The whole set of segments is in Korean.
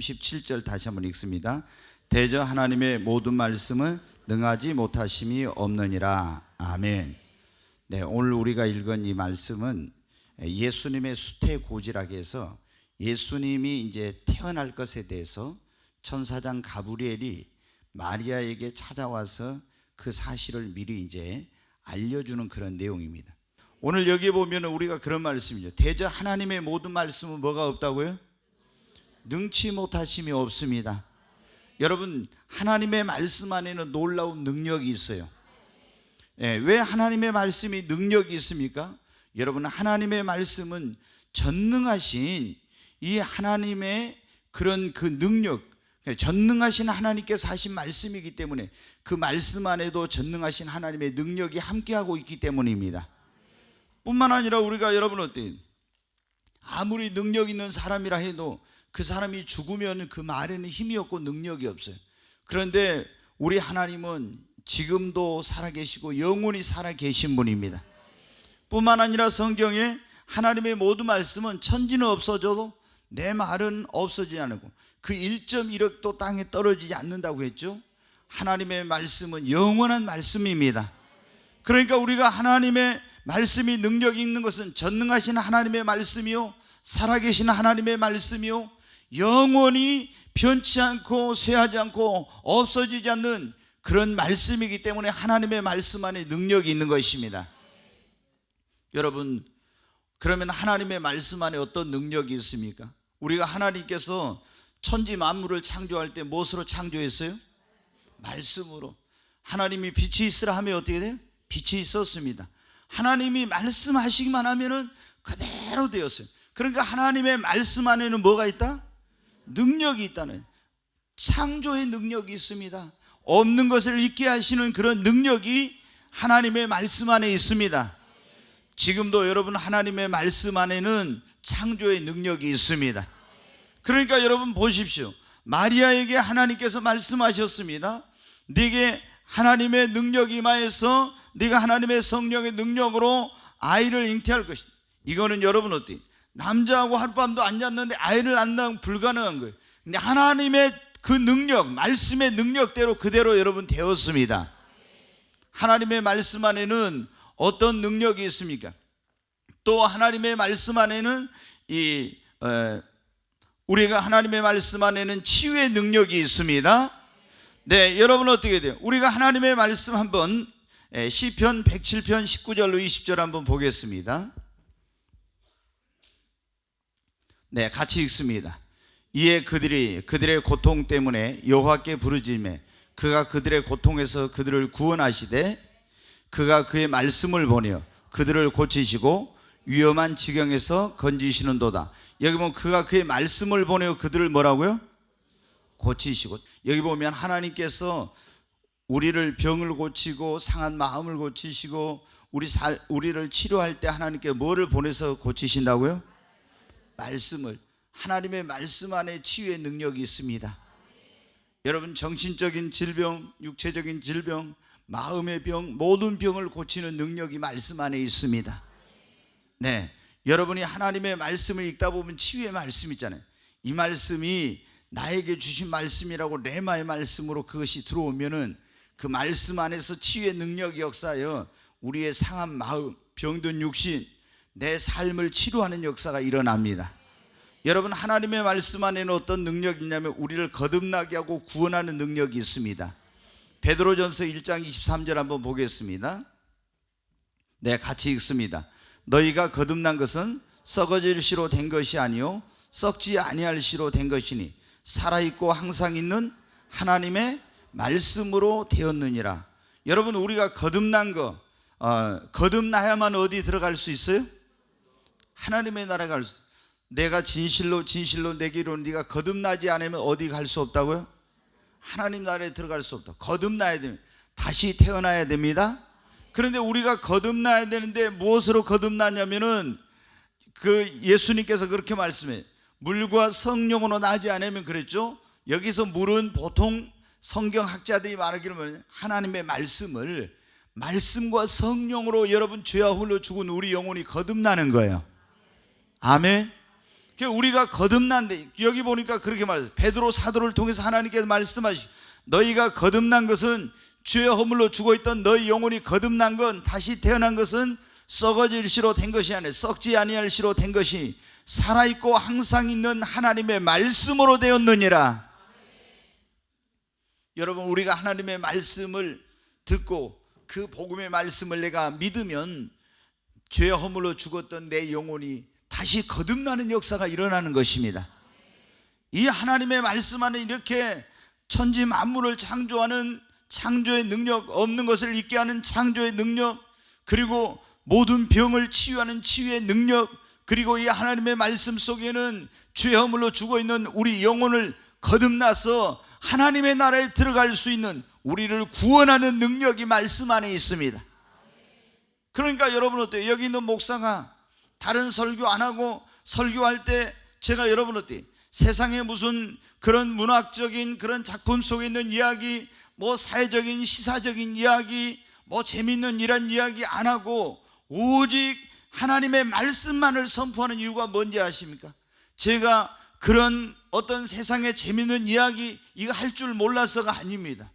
37절 다시 한번 읽습니다. 대저 하나님의 모든 말씀은 능하지 못하심이 없느니라. 아멘. 네, 오늘 우리가 읽은 이 말씀은 예수님의 수태고지라고 해서 예수님이 이제 태어날 것에 대해서 천사장 가브리엘이 마리아에게 찾아와서 그 사실을 미리 이제 알려주는 그런 내용입니다. 오늘 여기 보면 우리가 그런 말씀이죠. 대저 하나님의 모든 말씀은 뭐가 없다고요? 능치 못하심이 없습니다. 여러분, 하나님의 말씀 안에는 놀라운 능력이 있어요. 왜 하나님의 말씀이 능력이 있습니까? 여러분, 하나님의 말씀은 전능하신 이 하나님의 그런 그 능력, 전능하신 하나님께서 하신 말씀이기 때문에 그 말씀 안에도 전능하신 하나님의 능력이 함께하고 있기 때문입니다. 뿐만 아니라 우리가 여러분 어때요? 아무리 능력 있는 사람이라 해도 그 사람이 죽으면 그 말에는 힘이 없고 능력이 없어요. 그런데 우리 하나님은 지금도 살아계시고 영원히 살아계신 분입니다. 뿐만 아니라 성경에 하나님의 모든 말씀은 천지는 없어져도 내 말은 없어지지 않고 그 1.1억도 땅에 떨어지지 않는다고 했죠. 하나님의 말씀은 영원한 말씀입니다. 그러니까 우리가 하나님의 말씀이 능력이 있는 것은 전능하신 하나님의 말씀이요, 살아계신 하나님의 말씀이요, 영원히 변치 않고 쇠하지 않고 없어지지 않는 그런 말씀이기 때문에 하나님의 말씀 안에 능력이 있는 것입니다. 여러분, 그러면 하나님의 말씀 안에 어떤 능력이 있습니까? 우리가 하나님께서 천지 만물을 창조할 때 무엇으로 창조했어요? 말씀으로. 하나님이 빛이 있으라 하면 어떻게 돼요? 빛이 있었습니다. 하나님이 말씀하시기만 하면은 그대로 되었어요. 그러니까 하나님의 말씀 안에는 뭐가 있다? 능력이 있다는, 창조의 능력이 있습니다. 없는 것을 있게 하시는 그런 능력이 하나님의 말씀 안에 있습니다. 지금도 여러분 하나님의 말씀 안에는 창조의 능력이 있습니다. 그러니까 여러분 보십시오. 마리아에게 하나님께서 말씀하셨습니다. 네게 하나님의 능력이 임하여서 네가 하나님의 성령의 능력으로 아이를 잉태할 것이다. 이거는 여러분 어때요? 남자하고 하룻밤도 안 잤는데 아이를 안 낳으면 불가능한 거예요. 근데 하나님의 그 능력, 말씀의 능력대로 그대로 여러분 되었습니다. 하나님의 말씀 안에는 어떤 능력이 있습니까? 또 하나님의 말씀 안에는 우리가 하나님의 말씀 안에는 치유의 능력이 있습니다. 네, 여러분 어떻게 돼요? 우리가 하나님의 말씀 한번 시편 107편 19절로 20절 한번 보겠습니다. 네, 같이 읽습니다. 이에 그들이 그들의 고통 때문에 여호와께 부르짖매 그가 그들의 고통에서 그들을 구원하시되 그가 그의 말씀을 보내어 그들을 고치시고 위험한 지경에서 건지시는도다. 여기 보면 그가 그의 말씀을 보내어 그들을 뭐라고요? 고치시고. 여기 보면 하나님께서 우리를 병을 고치고 상한 마음을 고치시고 우리를 치료할 때 하나님께 뭐를 보내서 고치신다고요? 말씀을. 하나님의 말씀 안에 치유의 능력이 있습니다. 여러분, 정신적인 질병, 육체적인 질병, 마음의 병, 모든 병을 고치는 능력이 말씀 안에 있습니다. 네, 여러분이 하나님의 말씀을 읽다 보면 치유의 말씀 있잖아요. 이 말씀이 나에게 주신 말씀이라고 레마의 말씀으로 그것이 들어오면은 그 말씀 안에서 치유의 능력이 역사하여 우리의 상한 마음, 병든 육신, 내 삶을 치료하는 역사가 일어납니다. 여러분, 하나님의 말씀 안에는 어떤 능력이 있냐면 우리를 거듭나게 하고 구원하는 능력이 있습니다. 베드로전서 1장 23절 한번 보겠습니다. 네, 같이 읽습니다. 너희가 거듭난 것은 썩어질 씨로 된 것이 아니요 썩지 아니할 씨로 된 것이니 살아있고 항상 있는 하나님의 말씀으로 되었느니라. 여러분, 우리가 거듭난 거, 거듭나야만 어디 들어갈 수 있어요? 하나님의 나라에 갈 수. 내가 진실로 내게 이르노니 네가 거듭나지 않으면 어디 갈 수 없다고요? 하나님 나라에 들어갈 수 없다. 거듭나야 됩니다. 다시 태어나야 됩니다. 그런데 우리가 거듭나야 되는데 무엇으로 거듭나냐면은 그 예수님께서 그렇게 말씀해요. 물과 성령으로 나지 않으면 그랬죠. 여기서 물은 보통 성경학자들이 말하기로는 하나님의 말씀을 말씀과 성령으로 여러분 죄와 홀로 죽은 우리 영혼이 거듭나는 거예요. 아멘. 우리가 거듭난데, 여기 보니까 그렇게 말해요. 베드로 사도를 통해서 하나님께서 말씀하시, 너희가 거듭난 것은 죄의 허물로 죽어있던 너희 영혼이 거듭난 건, 다시 태어난 것은 썩어질 시로 된 것이 아니라 썩지 아니할 시로 된 것이 살아있고 항상 있는 하나님의 말씀으로 되었느니라. 여러분, 우리가 하나님의 말씀을 듣고 그 복음의 말씀을 내가 믿으면 죄의 허물로 죽었던 내 영혼이 다시 거듭나는 역사가 일어나는 것입니다. 이 하나님의 말씀 안에 이렇게 천지 만물을 창조하는 창조의 능력, 없는 것을 있게 하는 창조의 능력, 그리고 모든 병을 치유하는 치유의 능력, 그리고 이 하나님의 말씀 속에는 죄의 허물로 죽어있는 우리 영혼을 거듭나서 하나님의 나라에 들어갈 수 있는, 우리를 구원하는 능력이 말씀 안에 있습니다. 그러니까 여러분 어때요? 여기 있는 목사가 다른 설교 안 하고 설교할 때 제가 여러분 어때요? 세상에 무슨 그런 문학적인 그런 작품 속에 있는 이야기, 뭐 사회적인 시사적인 이야기, 뭐 재밌는 이런 이야기 안 하고 오직 하나님의 말씀만을 선포하는 이유가 뭔지 아십니까? 제가 그런 어떤 세상의 재밌는 이야기 이거 할 줄 몰라서가 아닙니다.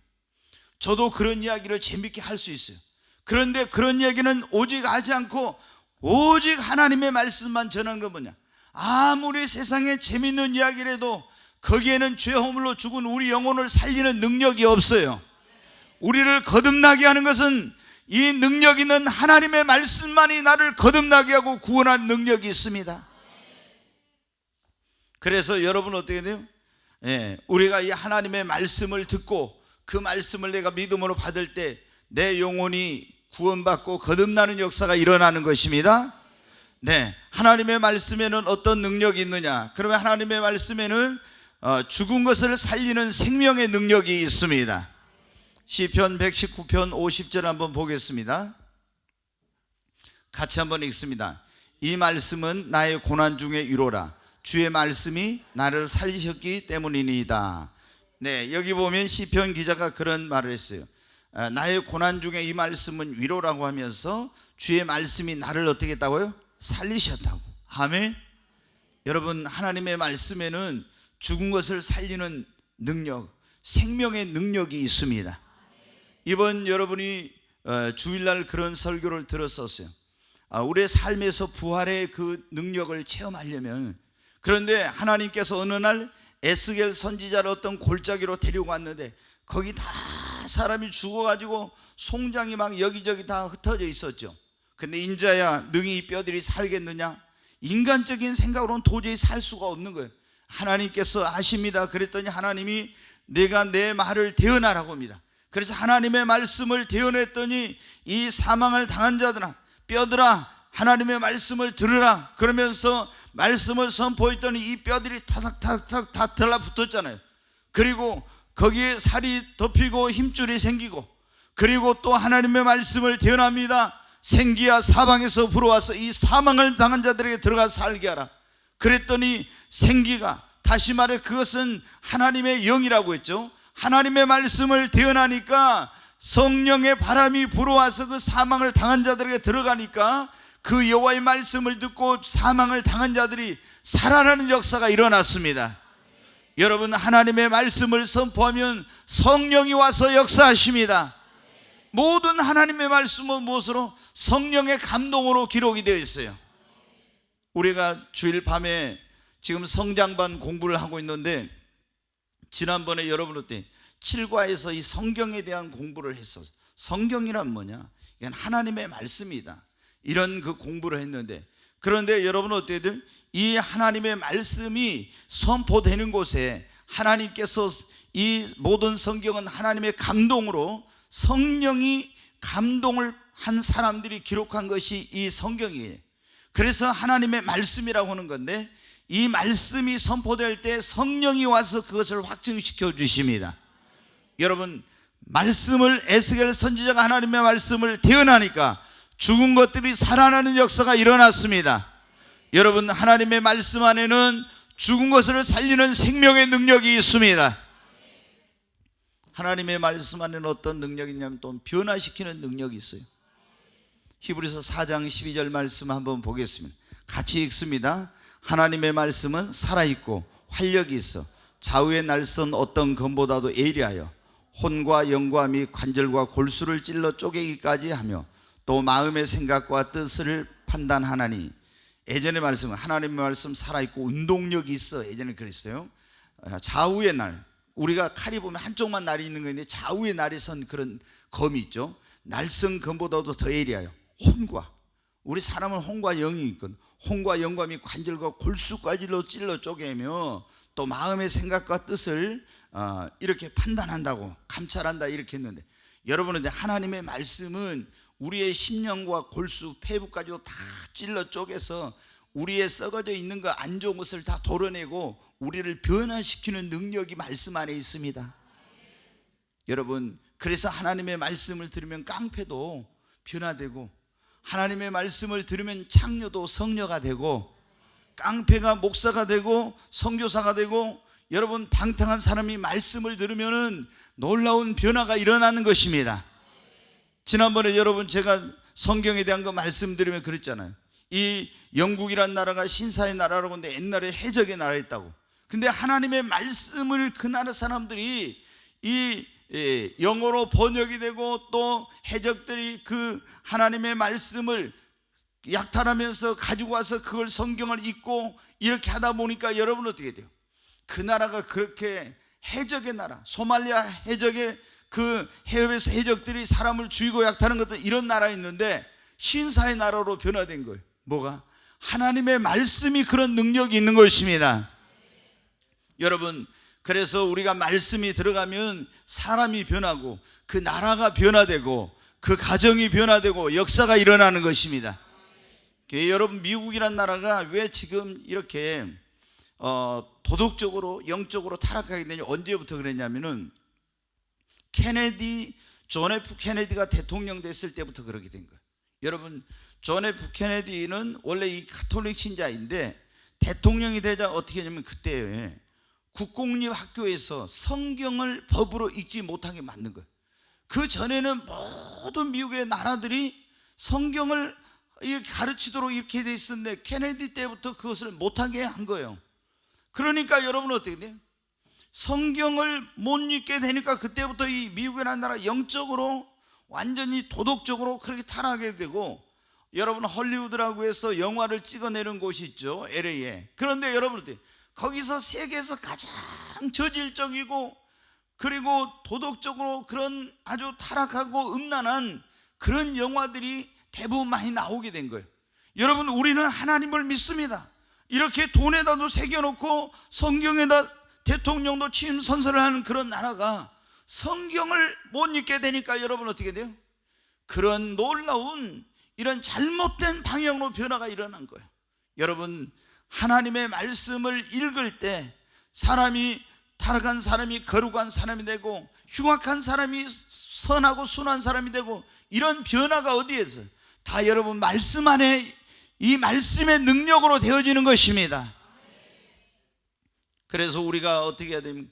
저도 그런 이야기를 재밌게 할 수 있어요. 그런데 그런 이야기는 오직 하지 않고 오직 하나님의 말씀만 전한 거 뭐냐? 아무리 세상에 재밌는 이야기라도 거기에는 죄 허물로 죽은 우리 영혼을 살리는 능력이 없어요. 우리를 거듭나게 하는 것은 이 능력 있는 하나님의 말씀만이 나를 거듭나게 하고 구원하는 능력이 있습니다. 그래서 여러분 어떻게 돼요? 우리가 이 하나님의 말씀을 듣고 그 말씀을 내가 믿음으로 받을 때 내 영혼이 구원받고 거듭나는 역사가 일어나는 것입니다. 하나님의 말씀에는 어떤 능력이 있느냐? 그러면 하나님의 말씀에는 죽은 것을 살리는 생명의 능력이 있습니다. 시편 119편 50절 한번 보겠습니다. 같이 한번 읽습니다. 이 말씀은 나의 고난 중에 위로라. 주의 말씀이 나를 살리셨기 때문이니이다. 여기 보면 시편 기자가 그런 말을 했어요. 나의 고난 중에 이 말씀은 위로라고 하면서 주의 말씀이 나를 어떻게 했다고요? 살리셨다고. 아멘. 여러분, 하나님의 말씀에는 죽은 것을 살리는 능력, 생명의 능력이 있습니다. 이번 여러분이 주일날 그런 설교를 들었었어요. 우리의 삶에서 부활의 그 능력을 체험하려면, 그런데 하나님께서 어느 날 에스겔 선지자를 어떤 골짜기로 데리고 왔는데 거기 다 사람이 죽어가지고 송장이 막 여기저기 다 흩어져 있었죠. 근데 인자야 능히 이 뼈들이 살겠느냐? 인간적인 생각으로는 도저히 살 수가 없는 거예요. 하나님께서 아십니다. 그랬더니 하나님이 내가 내 말을 대언하라고 합니다. 그래서 하나님의 말씀을 대언했더니 이 사망을 당한 자들아, 뼈들아, 하나님의 말씀을 들으라 그러면서 말씀을 선포했더니 이 뼈들이 타닥타닥 다 달라붙었잖아요. 그리고 거기에 살이 덮이고 힘줄이 생기고, 그리고 또 하나님의 말씀을 대언합니다. 생기야 사방에서 불어와서 이 사망을 당한 자들에게 들어가서 살게 하라. 그랬더니 생기가, 다시 말해 그것은 하나님의 영이라고 했죠. 하나님의 말씀을 대언하니까 성령의 바람이 불어와서 그 사망을 당한 자들에게 들어가니까 그 여호와의 말씀을 듣고 사망을 당한 자들이 살아나는 역사가 일어났습니다. 여러분, 하나님의 말씀을 선포하면 성령이 와서 역사하십니다. 모든 하나님의 말씀은 무엇으로? 성령의 감동으로 기록이 되어 있어요. 우리가 주일 밤에 지금 성장반 공부를 하고 있는데, 지난번에 여러분 어때? 7과에서 이 성경에 대한 공부를 했어요. 성경이란 뭐냐? 이건 하나님의 말씀이다. 이런 그 공부를 했는데, 그런데 여러분 어때들? 이 하나님의 말씀이 선포되는 곳에 하나님께서, 이 모든 성경은 하나님의 감동으로 성령이 감동을 한 사람들이 기록한 것이 이 성경이에요. 그래서 하나님의 말씀이라고 하는 건데, 이 말씀이 선포될 때 성령이 와서 그것을 확증시켜 주십니다. 여러분, 말씀을, 에스겔 선지자가 하나님의 말씀을 대언하니까 죽은 것들이 살아나는 역사가 일어났습니다. 여러분, 하나님의 말씀 안에는 죽은 것을 살리는 생명의 능력이 있습니다. 하나님의 말씀 안에는 어떤 능력이 있냐면 또 변화시키는 능력이 있어요. 히브리서 4장 12절 말씀 한번 보겠습니다. 같이 읽습니다. 하나님의 말씀은 살아있고 활력이 있어 좌우의 날선 어떤 검보다도 예리하여 혼과 영과 및 관절과 골수를 찔러 쪼개기까지 하며 또 마음의 생각과 뜻을 판단하나니. 예전의 말씀은 하나님의 말씀 살아있고 운동력이 있어. 예전에 그랬어요. 좌우의 날, 우리가 칼이 보면 한쪽만 날이 있는 건데 좌우의 날이 선 그런 검이 있죠. 날선 검보다도 더 예리하여 혼과, 우리 사람은 혼과 영이 있거든. 혼과 영과 및 관절과 골수까지로 찔러 쪼개며 또 마음의 생각과 뜻을 이렇게 판단한다고, 감찰한다 이렇게 했는데, 여러분은 하나님의 말씀은 우리의 심령과 골수, 폐부까지도 다 찔러 쪼개서 우리의 썩어져 있는 거, 안 좋은 것을 다 도려내고 우리를 변화시키는 능력이 말씀 안에 있습니다. 여러분, 그래서 하나님의 말씀을 들으면 깡패도 변화되고, 하나님의 말씀을 들으면 창녀도 성녀가 되고, 깡패가 목사가 되고 선교사가 되고, 여러분 방탕한 사람이 말씀을 들으면 놀라운 변화가 일어나는 것입니다. 지난번에 여러분 제가 성경에 대한 거 말씀드리면 그랬잖아요. 이 영국이란 나라가 신사의 나라라고 하는데 옛날에 해적의 나라였다고. 근데 하나님의 말씀을 그 나라 사람들이 이 영어로 번역이 되고 또 해적들이 그 하나님의 말씀을 약탈하면서 가지고 와서 그걸 성경을 읽고 이렇게 하다 보니까 여러분 어떻게 돼요? 그 나라가 그렇게 해적의 나라, 소말리아 해적의 그 해협에서 해적들이 사람을 죽이고 약탈하는 것들, 이런 나라였는데 신사의 나라로 변화된 거예요. 뭐가? 하나님의 말씀이 그런 능력이 있는 것입니다. 여러분, 그래서 우리가 말씀이 들어가면 사람이 변하고 그 나라가 변화되고 그 가정이 변화되고 역사가 일어나는 것입니다. 여러분, 미국이란 나라가 왜 지금 이렇게 도덕적으로 영적으로 타락하게 되냐, 언제부터 그랬냐면은 존 F 케네디가 대통령 됐을 때부터 그렇게 된 거예요. 여러분, 존 F 케네디는 원래 이 가톨릭 신자인데 대통령이 되자 어떻게 했냐면 그때 국공립 학교에서 성경을 법으로 읽지 못하게 만든 거예요. 그 전에는 모든 미국의 나라들이 성경을 가르치도록 이렇게 돼 있었는데 케네디 때부터 그것을 못하게 한 거예요. 그러니까 여러분 어떻게 돼요? 성경을 못 읽게 되니까 그때부터 이 미국이라는 나라 영적으로 완전히 도덕적으로 그렇게 타락하게 되고, 여러분 헐리우드라고 해서 영화를 찍어내는 곳이 있죠, LA에. 그런데 여러분 어때요? 거기서 세계에서 가장 저질적이고 그리고 도덕적으로 그런 아주 타락하고 음란한 그런 영화들이 대부분 많이 나오게 된 거예요. 여러분, 우리는 하나님을 믿습니다. 이렇게 돈에다도 새겨놓고 성경에다 대통령도 취임 선서를 하는 그런 나라가 성경을 못 읽게 되니까 여러분 어떻게 돼요? 그런 놀라운 이런 잘못된 방향으로 변화가 일어난 거예요. 여러분, 하나님의 말씀을 읽을 때 사람이, 타락한 사람이 거룩한 사람이 되고 흉악한 사람이 선하고 순한 사람이 되고, 이런 변화가 어디에서? 다 여러분 말씀 안에, 이 말씀의 능력으로 되어지는 것입니다. 그래서 우리가 어떻게 해야 되면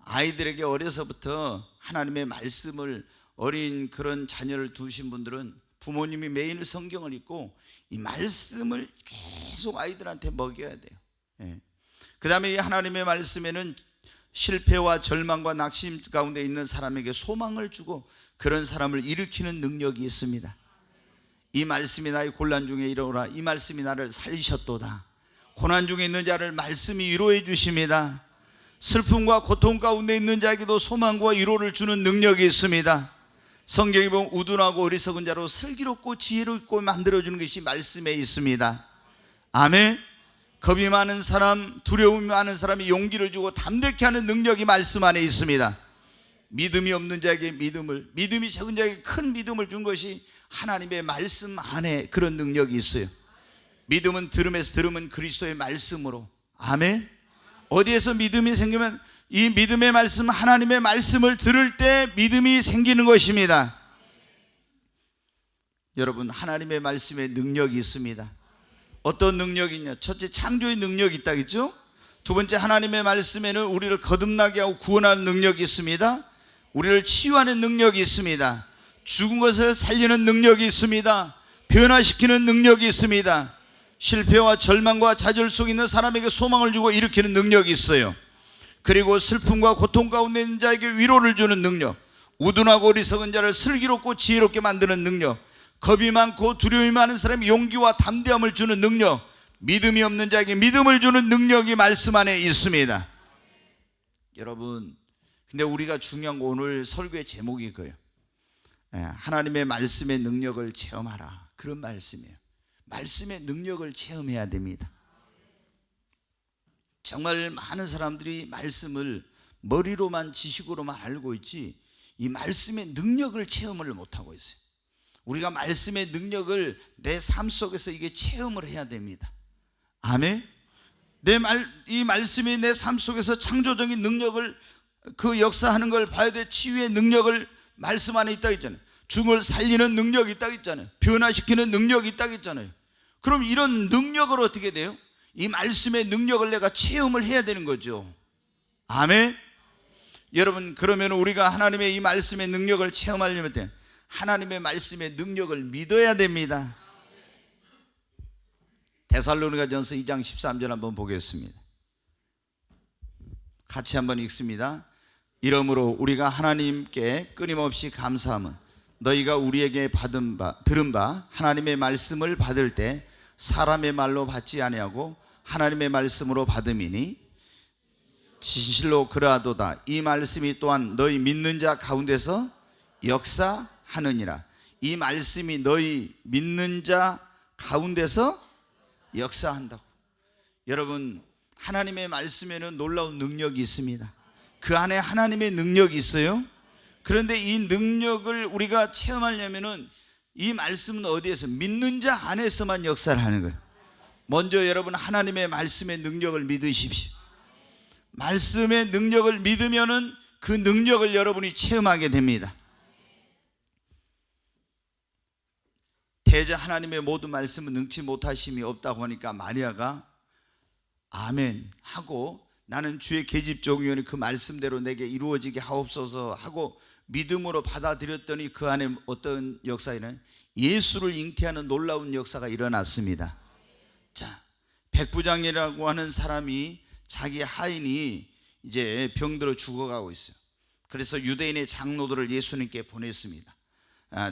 아이들에게 어려서부터 하나님의 말씀을, 어린 그런 자녀를 두신 분들은 부모님이 매일 성경을 읽고 이 말씀을 계속 아이들한테 먹여야 돼요. 그 다음에 이 하나님의 말씀에는 실패와 절망과 낙심 가운데 있는 사람에게 소망을 주고 그런 사람을 일으키는 능력이 있습니다. 이 말씀이 나의 곤란 중에 이르노라. 이 말씀이 나를 살리셨도다. 고난 중에 있는 자를 말씀이 위로해 주십니다. 슬픔과 고통 가운데 있는 자에게도 소망과 위로를 주는 능력이 있습니다. 성경에 보면 우둔하고 어리석은 자로 슬기롭고 지혜롭고 만들어주는 것이 말씀에 있습니다. 아멘. 겁이 많은 사람, 두려움이 많은 사람이 용기를 주고 담대케 하는 능력이 말씀 안에 있습니다. 믿음이 없는 자에게 믿음이 적은 자에게 큰 믿음을 준 것이 하나님의 말씀 안에 그런 능력이 있어요. 믿음은 들음에서, 들으면 그리스도의 말씀으로. 아멘. 어디에서 믿음이 생기면 이 믿음의 말씀, 하나님의 말씀을 들을 때 믿음이 생기는 것입니다. 여러분, 하나님의 말씀에 능력이 있습니다. 어떤 능력이 있냐? 첫째, 창조의 능력이 있다겠죠? 두 번째, 하나님의 말씀에는 우리를 거듭나게 하고 구원하는 능력이 있습니다. 우리를 치유하는 능력이 있습니다. 죽은 것을 살리는 능력이 있습니다. 변화시키는 능력이 있습니다. 실패와 절망과 좌절 속에 있는 사람에게 소망을 주고 일으키는 능력이 있어요. 그리고 슬픔과 고통 가운데 있는 자에게 위로를 주는 능력, 우둔하고 어리석은 자를 슬기롭고 지혜롭게 만드는 능력, 겁이 많고 두려움이 많은 사람이 용기와 담대함을 주는 능력, 믿음이 없는 자에게 믿음을 주는 능력이 말씀 안에 있습니다. 여러분, 근데 우리가 중요한 거 오늘 설교의 제목이 그거예요. 하나님의 말씀의 능력을 체험하라. 그런 말씀이에요. 말씀의 능력을 체험해야 됩니다. 정말 많은 사람들이 말씀을 머리로만 지식으로만 알고 있지 이 말씀의 능력을 체험을 못하고 있어요. 우리가 말씀의 능력을 내 삶 속에서 이게 체험을 해야 됩니다. 아멘. 이 말씀이 내 삶 속에서 창조적인 능력을 그 역사하는 걸 봐야 돼. 치유의 능력을 말씀 안에 있다고 했잖아요. 죽을 살리는 능력이 있다고 했잖아요. 변화시키는 능력이 있다고 했잖아요. 그럼 이런 능력을 어떻게 돼요? 이 말씀의 능력을 내가 체험을 해야 되는 거죠. 아멘. 여러분, 그러면 우리가 하나님의 이 말씀의 능력을 체험하려면 돼. 하나님의 말씀의 능력을 믿어야 됩니다. 데살로니가전서 2장 13절 한번 보겠습니다. 같이 한번 읽습니다. 이러므로 우리가 하나님께 끊임없이 감사함은 너희가 우리에게 들은 바 하나님의 말씀을 받을 때 사람의 말로 받지 아니하고 하나님의 말씀으로 받음이니 진실로 그러하도다. 이 말씀이 또한 너희 믿는 자 가운데서 역사하느니라. 이 말씀이 너희 믿는 자 가운데서 역사한다고. 여러분, 하나님의 말씀에는 놀라운 능력이 있습니다. 그 안에 하나님의 능력이 있어요. 그런데 이 능력을 우리가 체험하려면은 이 말씀은 어디에서? 믿는 자 안에서만 역사를 하는 거예요. 먼저 여러분 하나님의 말씀의 능력을 믿으십시오. 말씀의 능력을 믿으면은 그 능력을 여러분이 체험하게 됩니다. 대저 하나님의 모든 말씀은 능치 못하심이 없다고 하니까 마리아가 아멘 하고 나는 주의 계집종이오니 그 말씀대로 내게 이루어지게 하옵소서 하고 믿음으로 받아들였더니 그 안에 어떤 역사에는 예수를 잉태하는 놀라운 역사가 일어났습니다. 자, 백부장이라고 하는 사람이 자기 하인이 이제 병들어 죽어가고 있어요. 그래서 유대인의 장로들을 예수님께 보냈습니다.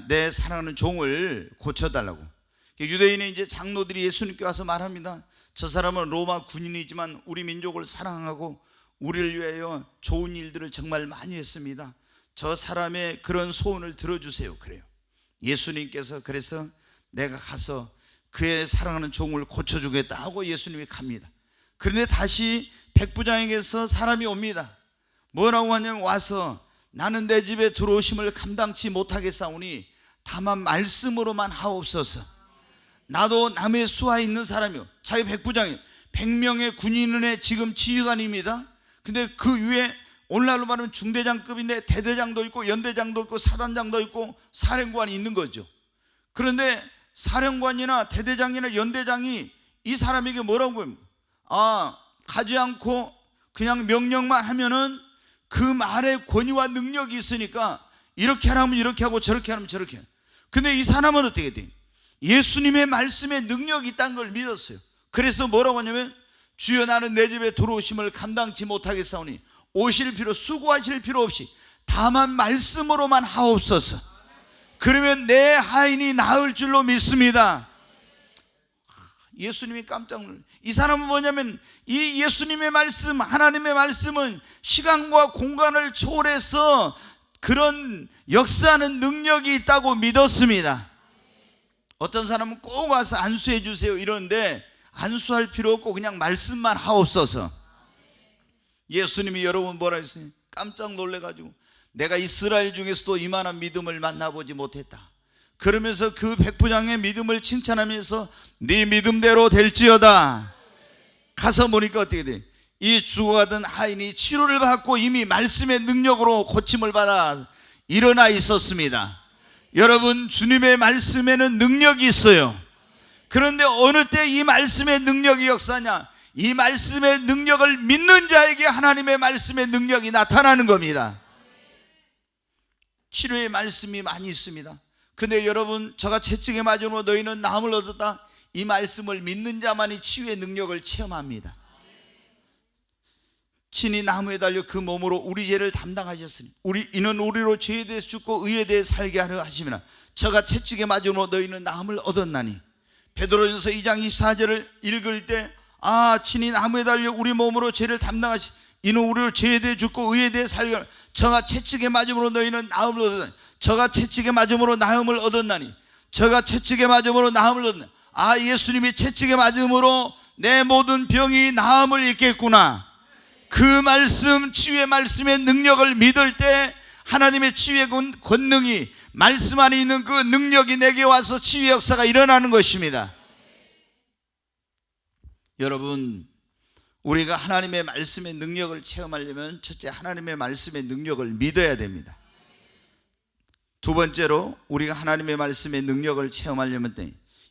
내 사랑하는 종을 고쳐달라고. 유대인의 이제 장로들이 예수님께 와서 말합니다. 저 사람은 로마 군인이지만 우리 민족을 사랑하고 우리를 위하여 좋은 일들을 정말 많이 했습니다. 저 사람의 그런 소원을 들어주세요. 그래요. 예수님께서 그래서 내가 가서 그의 사랑하는 종을 고쳐주겠다 하고 예수님이 갑니다. 그런데 다시 백부장에게서 사람이 옵니다. 뭐라고 하냐면 와서 나는 내 집에 들어오심을 감당치 못하겠사오니 다만 말씀으로만 하옵소서. 나도 남의 수하에 있는 사람이요. 자기 백부장이 100명의 군인의 지금 지휘관입니다. 근데 그 위에 오늘날로 말하면 중대장급인데 대대장도 있고 연대장도 있고 사단장도 있고 사령관이 있는 거죠. 그런데 사령관이나 대대장이나 연대장이 이 사람에게 뭐라고 합니까? 가지 않고 그냥 명령만 하면은 그 말에 권위와 능력이 있으니까 이렇게 하라면 이렇게 하고 저렇게 하면 저렇게 해요. 근데 이 사람은 어떻게 돼요? 예수님의 말씀에 능력이 있다는 걸 믿었어요. 그래서 뭐라고 하냐면 주여 나는 내 집에 들어오심을 감당치 못하겠사오니 오실 필요 수고하실 필요 없이 다만 말씀으로만 하옵소서. 그러면 내 하인이 나을 줄로 믿습니다. 예수님이 깜짝 놀랐어요. 이 사람은 뭐냐면 이 예수님의 말씀, 하나님의 말씀은 시간과 공간을 초월해서 그런 역사하는 능력이 있다고 믿었습니다. 어떤 사람은 꼭 와서 안수해 주세요 이러는데 안수할 필요 없고 그냥 말씀만 하옵소서. 예수님이 여러분 뭐라 했어요? 깜짝 놀래가지고 내가 이스라엘 중에서도 이만한 믿음을 만나보지 못했다. 그러면서 그 백부장의 믿음을 칭찬하면서 네 믿음대로 될지어다. 가서 보니까 어떻게 돼? 이 죽어가던 하인이 치료를 받고 이미 말씀의 능력으로 고침을 받아 일어나 있었습니다. 여러분 주님의 말씀에는 능력이 있어요. 그런데 어느 때 이 말씀의 능력이 역사냐? 이 말씀의 능력을 믿는 자에게 하나님의 말씀의 능력이 나타나는 겁니다. 치료의 말씀이 많이 있습니다. 근데 여러분 저가 채찍에 맞으므로 너희는 나음을 얻었다. 이 말씀을 믿는 자만이 치유의 능력을 체험합니다. 친히 나무에 달려 그 몸으로 우리 죄를 담당하셨으니 이는 우리로 죄에 대해 죽고 의에 대해 살게 하려 하심이라. 저가 채찍에 맞음으로 너희는 나음을 얻었나니. 베드로전서 2장 24절을 읽을 때 친히 나무에 달려 우리 몸으로 죄를 담당하시 이는 우리로 죄에 대해 죽고 의에 대해 살게 하려. 저가 채찍에 맞음으로 너희는 나음을 얻었나니. 저가 채찍에 맞음으로 나음을 얻었나니. 저가 채찍에 맞음으로 나음을 얻었나니. 예수님이 채찍에 맞음으로 내 모든 병이 나음을 입겠구나. 그 말씀, 치유의 말씀의 능력을 믿을 때 하나님의 치유의 권능이 말씀 안에 있는 그 능력이 내게 와서 치유의 역사가 일어나는 것입니다. 여러분, 우리가 하나님의 말씀의 능력을 체험하려면 첫째, 하나님의 말씀의 능력을 믿어야 됩니다. 두 번째로, 우리가 하나님의 말씀의 능력을 체험하려면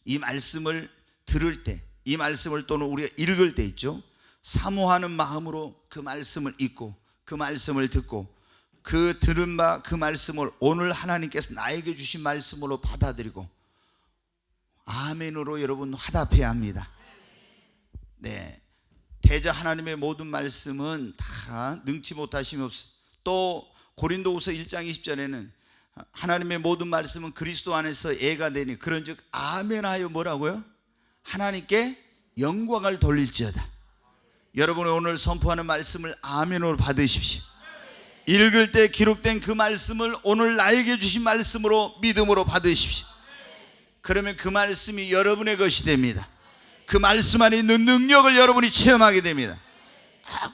이 말씀을 들을 때, 이 말씀을 또는 우리가 읽을 때 있죠, 사모하는 마음으로 그 말씀을 읽고 그 말씀을 듣고 그 들은 바 그 말씀을 오늘 하나님께서 나에게 주신 말씀으로 받아들이고 아멘으로 여러분 화답해야 합니다. 네, 대저 하나님의 모든 말씀은 다 능치 못하심이 없어요. 또 고린도후서 1장 20절에는 하나님의 모든 말씀은 그리스도 안에서 애가 되니 그런즉 아멘하여 뭐라고요? 하나님께 영광을 돌릴지어다. 여러분이 오늘 선포하는 말씀을 아멘으로 받으십시오. 읽을 때 기록된 그 말씀을 오늘 나에게 주신 말씀으로 믿음으로 받으십시오. 그러면 그 말씀이 여러분의 것이 됩니다. 그 말씀 안에 있는 능력을 여러분이 체험하게 됩니다.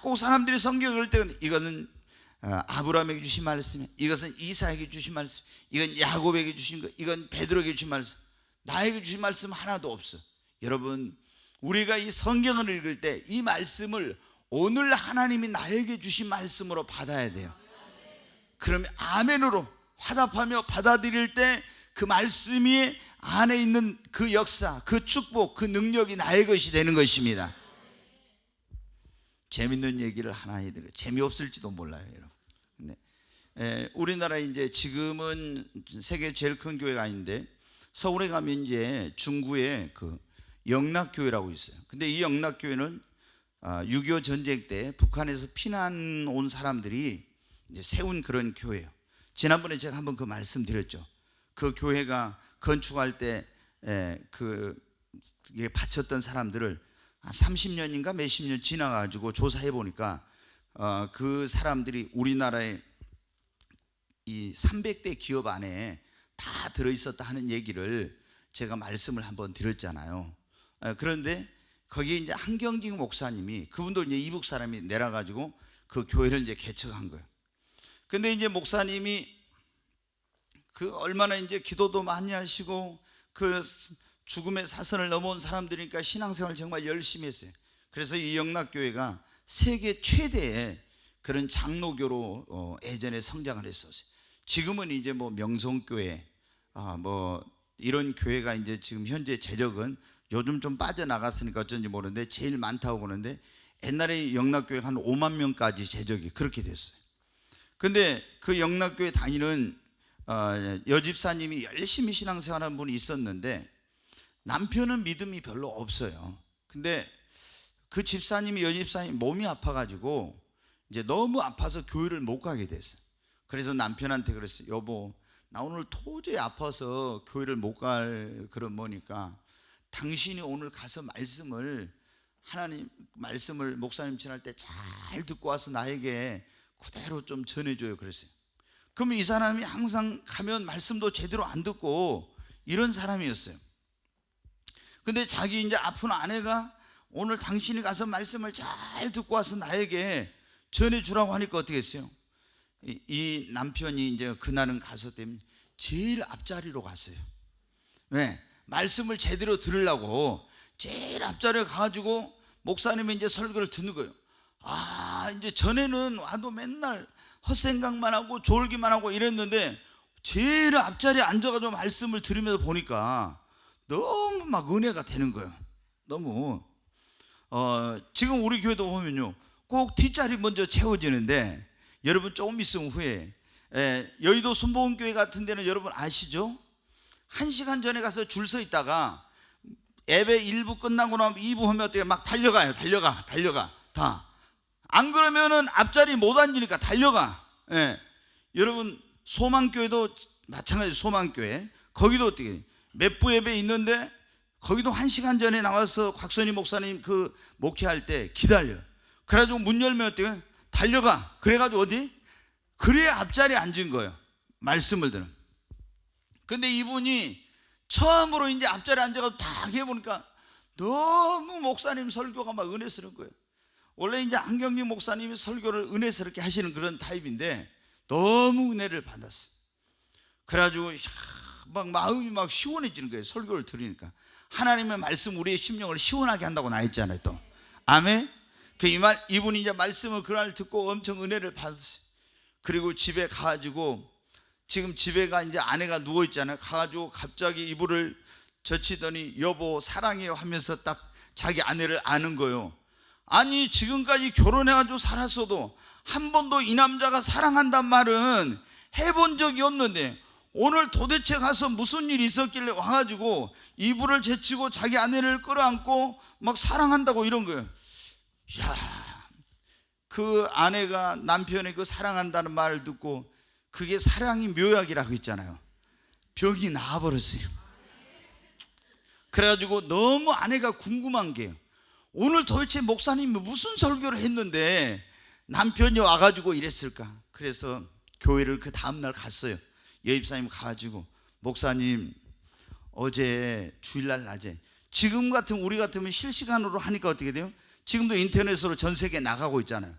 꼭 사람들이 성경을 읽을 때 이것은 아브라함에게 주신 말씀이야, 이것은 이사에게 주신 말씀, 이건 야곱에게 주신 것, 이건 베드로에게 주신 말씀, 나에게 주신 말씀 하나도 없어. 여러분, 우리가 이 성경을 읽을 때 이 말씀을 오늘 하나님이 나에게 주신 말씀으로 받아야 돼요. 그러면 아멘으로 화답하며 받아들일 때 그 말씀이 안에 있는 그 역사, 그 축복, 그 능력이 나의 것이 되는 것입니다. 재밌는 얘기를 하나 해드려요. 재미없을지도 몰라요, 여러분. 근데 우리나라 이제 지금은 세계 제일 큰 교회가 아닌데 서울에 가면 이제 중구에 그 영락교회라고 있어요. 근데 이 영락교회는 6.25 전쟁 때 북한에서 피난 온 사람들이 이제 세운 그런 교회예요. 지난번에 제가 한번 그 말씀드렸죠. 그 교회가 건축할 때 이게 바쳤던 사람들을 한 30년인가 몇십 년 지나가지고 조사해 보니까 그 사람들이 우리나라의 이 300대 기업 안에 다 들어있었다 하는 얘기를 제가 말씀을 한번 드렸잖아요. 그런데 거기에 이제 한경직 목사님이, 그분도 이제 이북 사람이 내려가지고 그 교회를 이제 개척한 거예요. 근데 이제 목사님이 그 얼마나 이제 기도도 많이 하시고 그 죽음의 사선을 넘어온 사람들이니까 신앙생활을 정말 열심히 했어요. 그래서 이 영락교회가 세계 최대의 그런 장로교로 예전에 성장을 했었어요. 지금은 이제 뭐 명성교회 뭐 이런 교회가 이제 지금 현재 재적은 요즘 좀 빠져나갔으니까 어쩐지 모르는데 제일 많다고 보는데, 옛날에 영락교회가 한 5만 명까지 재적이 그렇게 됐어요. 근데 그 영락교회 다니는 여집사님이 열심히 신앙생활하는 분이 있었는데 남편은 믿음이 별로 없어요. 근데 그 집사님이, 여집사님 몸이 아파가지고 이제 너무 아파서 교회를 못 가게 됐어요. 그래서 남편한테 그랬어요. 여보, 나 오늘 도저히 아파서 교회를 못 갈 그런 거니까 당신이 오늘 가서 말씀을, 하나님 말씀을 목사님 지날 때 잘 듣고 와서 나에게 그대로 좀 전해줘요. 그랬어요. 그러면 이 사람이 항상 가면 말씀도 제대로 안 듣고 이런 사람이었어요. 근데 자기 이제 아픈 아내가 오늘 당신이 가서 말씀을 잘 듣고 와서 나에게 전해주라고 하니까 어떻게 했어요? 이 남편이 이제 그날은 가서 때문에 제일 앞자리로 갔어요. 왜? 말씀을 제대로 들으려고 제일 앞자리에 가가지고 목사님이 이제 설교를 듣는 거예요. 이제 전에는 와도 맨날 헛생각만 하고 졸기만 하고 이랬는데 제일 앞자리에 앉아가지고 말씀을 들으면서 보니까 너무 막 은혜가 되는 거예요. 너무 지금 우리 교회도 보면요, 꼭 뒷자리 먼저 채워지는데 여러분 조금 있으면 후에 여의도 순복음교회 같은 데는 여러분 아시죠? 1시간 전에 가서 줄 서 있다가 예배 1부 끝나고 나면 2부 하면 어떻게 막 달려가요. 달려가 다. 안 그러면은 앞자리 못 앉으니까 달려가. 예. 여러분 소망교회도 마찬가지. 소망교회 거기도 어떻게 몇 부 예배 있는데 거기도 1시간 전에 나와서 곽선희 목사님 그 목회할 때 기다려. 그래가지고 문 열면 어떻게 달려가. 그래가지고 어디 그래야 앞자리에 앉은 거예요. 말씀을 들은. 근데 이분이 처음으로 이제 앞자리에 앉아가지고 다 해보니까 너무 목사님 설교가 막 은혜스러운 거예요. 원래 이제 한경림 목사님이 설교를 은혜스럽게 하시는 그런 타입인데 너무 은혜를 받았어요. 그래가지고 막 마음이 막 시원해지는 거예요. 설교를 들으니까. 하나님의 말씀 우리의 심령을 시원하게 한다고 나 했잖아요. 또 아멘. 이분이 이제 말씀을 그날 듣고 엄청 은혜를 받았어요. 그리고 집에 가가지고 지금 집에가 이제 아내가 누워 있잖아요. 가가지고 갑자기 이불을 젖히더니 여보 사랑해요 하면서 딱 자기 아내를 아는 거예요. 아니 지금까지 결혼해가지고 살았어도 한 번도 이 남자가 사랑한단 말은 해본 적이 없는데 오늘 도대체 가서 무슨 일이 있었길래 와가지고 이불을 제치고 자기 아내를 끌어안고 막 사랑한다고 이런 거예요. 야, 그 아내가 남편의 그 사랑한다는 말을 듣고 그게 사랑이 묘약이라고 했잖아요. 병이 나아버렸어요. 그래가지고 너무 아내가 궁금한 게 오늘 도대체 목사님이 무슨 설교를 했는데 남편이 와가지고 이랬을까. 그래서 교회를 그 다음날 갔어요. 여입사님 가가지고 목사님 어제 주일날 낮에 지금 같은 우리 같으면 실시간으로 하니까 어떻게 돼요? 지금도 인터넷으로 전 세계에 나가고 있잖아요.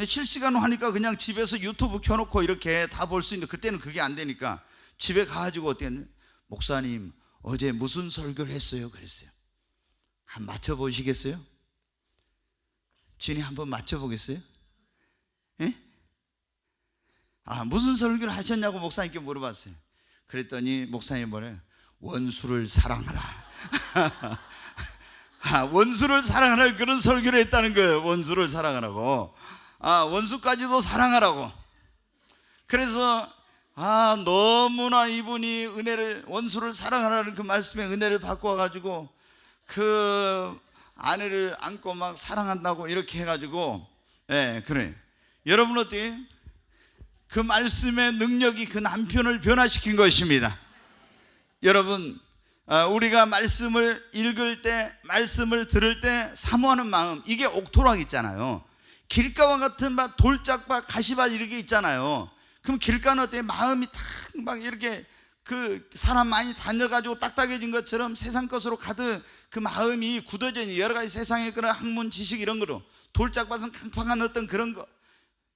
실시간으로 하니까 그냥 집에서 유튜브 켜놓고 이렇게 다 볼 수 있는데 그때는 그게 안 되니까 집에 가가지고 어떻게 했냐? 목사님 어제 무슨 설교를 했어요? 그랬어요. 한번 맞춰보시겠어요? 진이 한번 맞춰보겠어요? 예? 무슨 설교를 하셨냐고 목사님께 물어봤어요. 그랬더니 목사님이 뭐래요? 원수를 사랑하라. 원수를 사랑하라 그런 설교를 했다는 거예요. 원수를 사랑하라고. 원수까지도 사랑하라고. 그래서 너무나 이분이 은혜를 원수를 사랑하라는 그 말씀에 은혜를 받고 와가지고 그 아내를 안고 막 사랑한다고 이렇게 해가지고 그래. 여러분 어때요? 그 말씀의 능력이 그 남편을 변화시킨 것입니다. 여러분 우리가 말씀을 읽을 때 말씀을 들을 때 사모하는 마음 이게 옥토락 있잖아요. 길가와 같은 밭 돌짝밭 가시밭 이렇게 있잖아요. 그럼 길가는 어때? 마음이 탁 막 이렇게 그 사람 많이 다녀가지고 딱딱해진 것처럼 세상 것으로 가득 그 마음이 굳어져 있는 여러 가지 세상의 그런 학문 지식 이런 거로 돌짝밭은 팡팡한 어떤 그런 거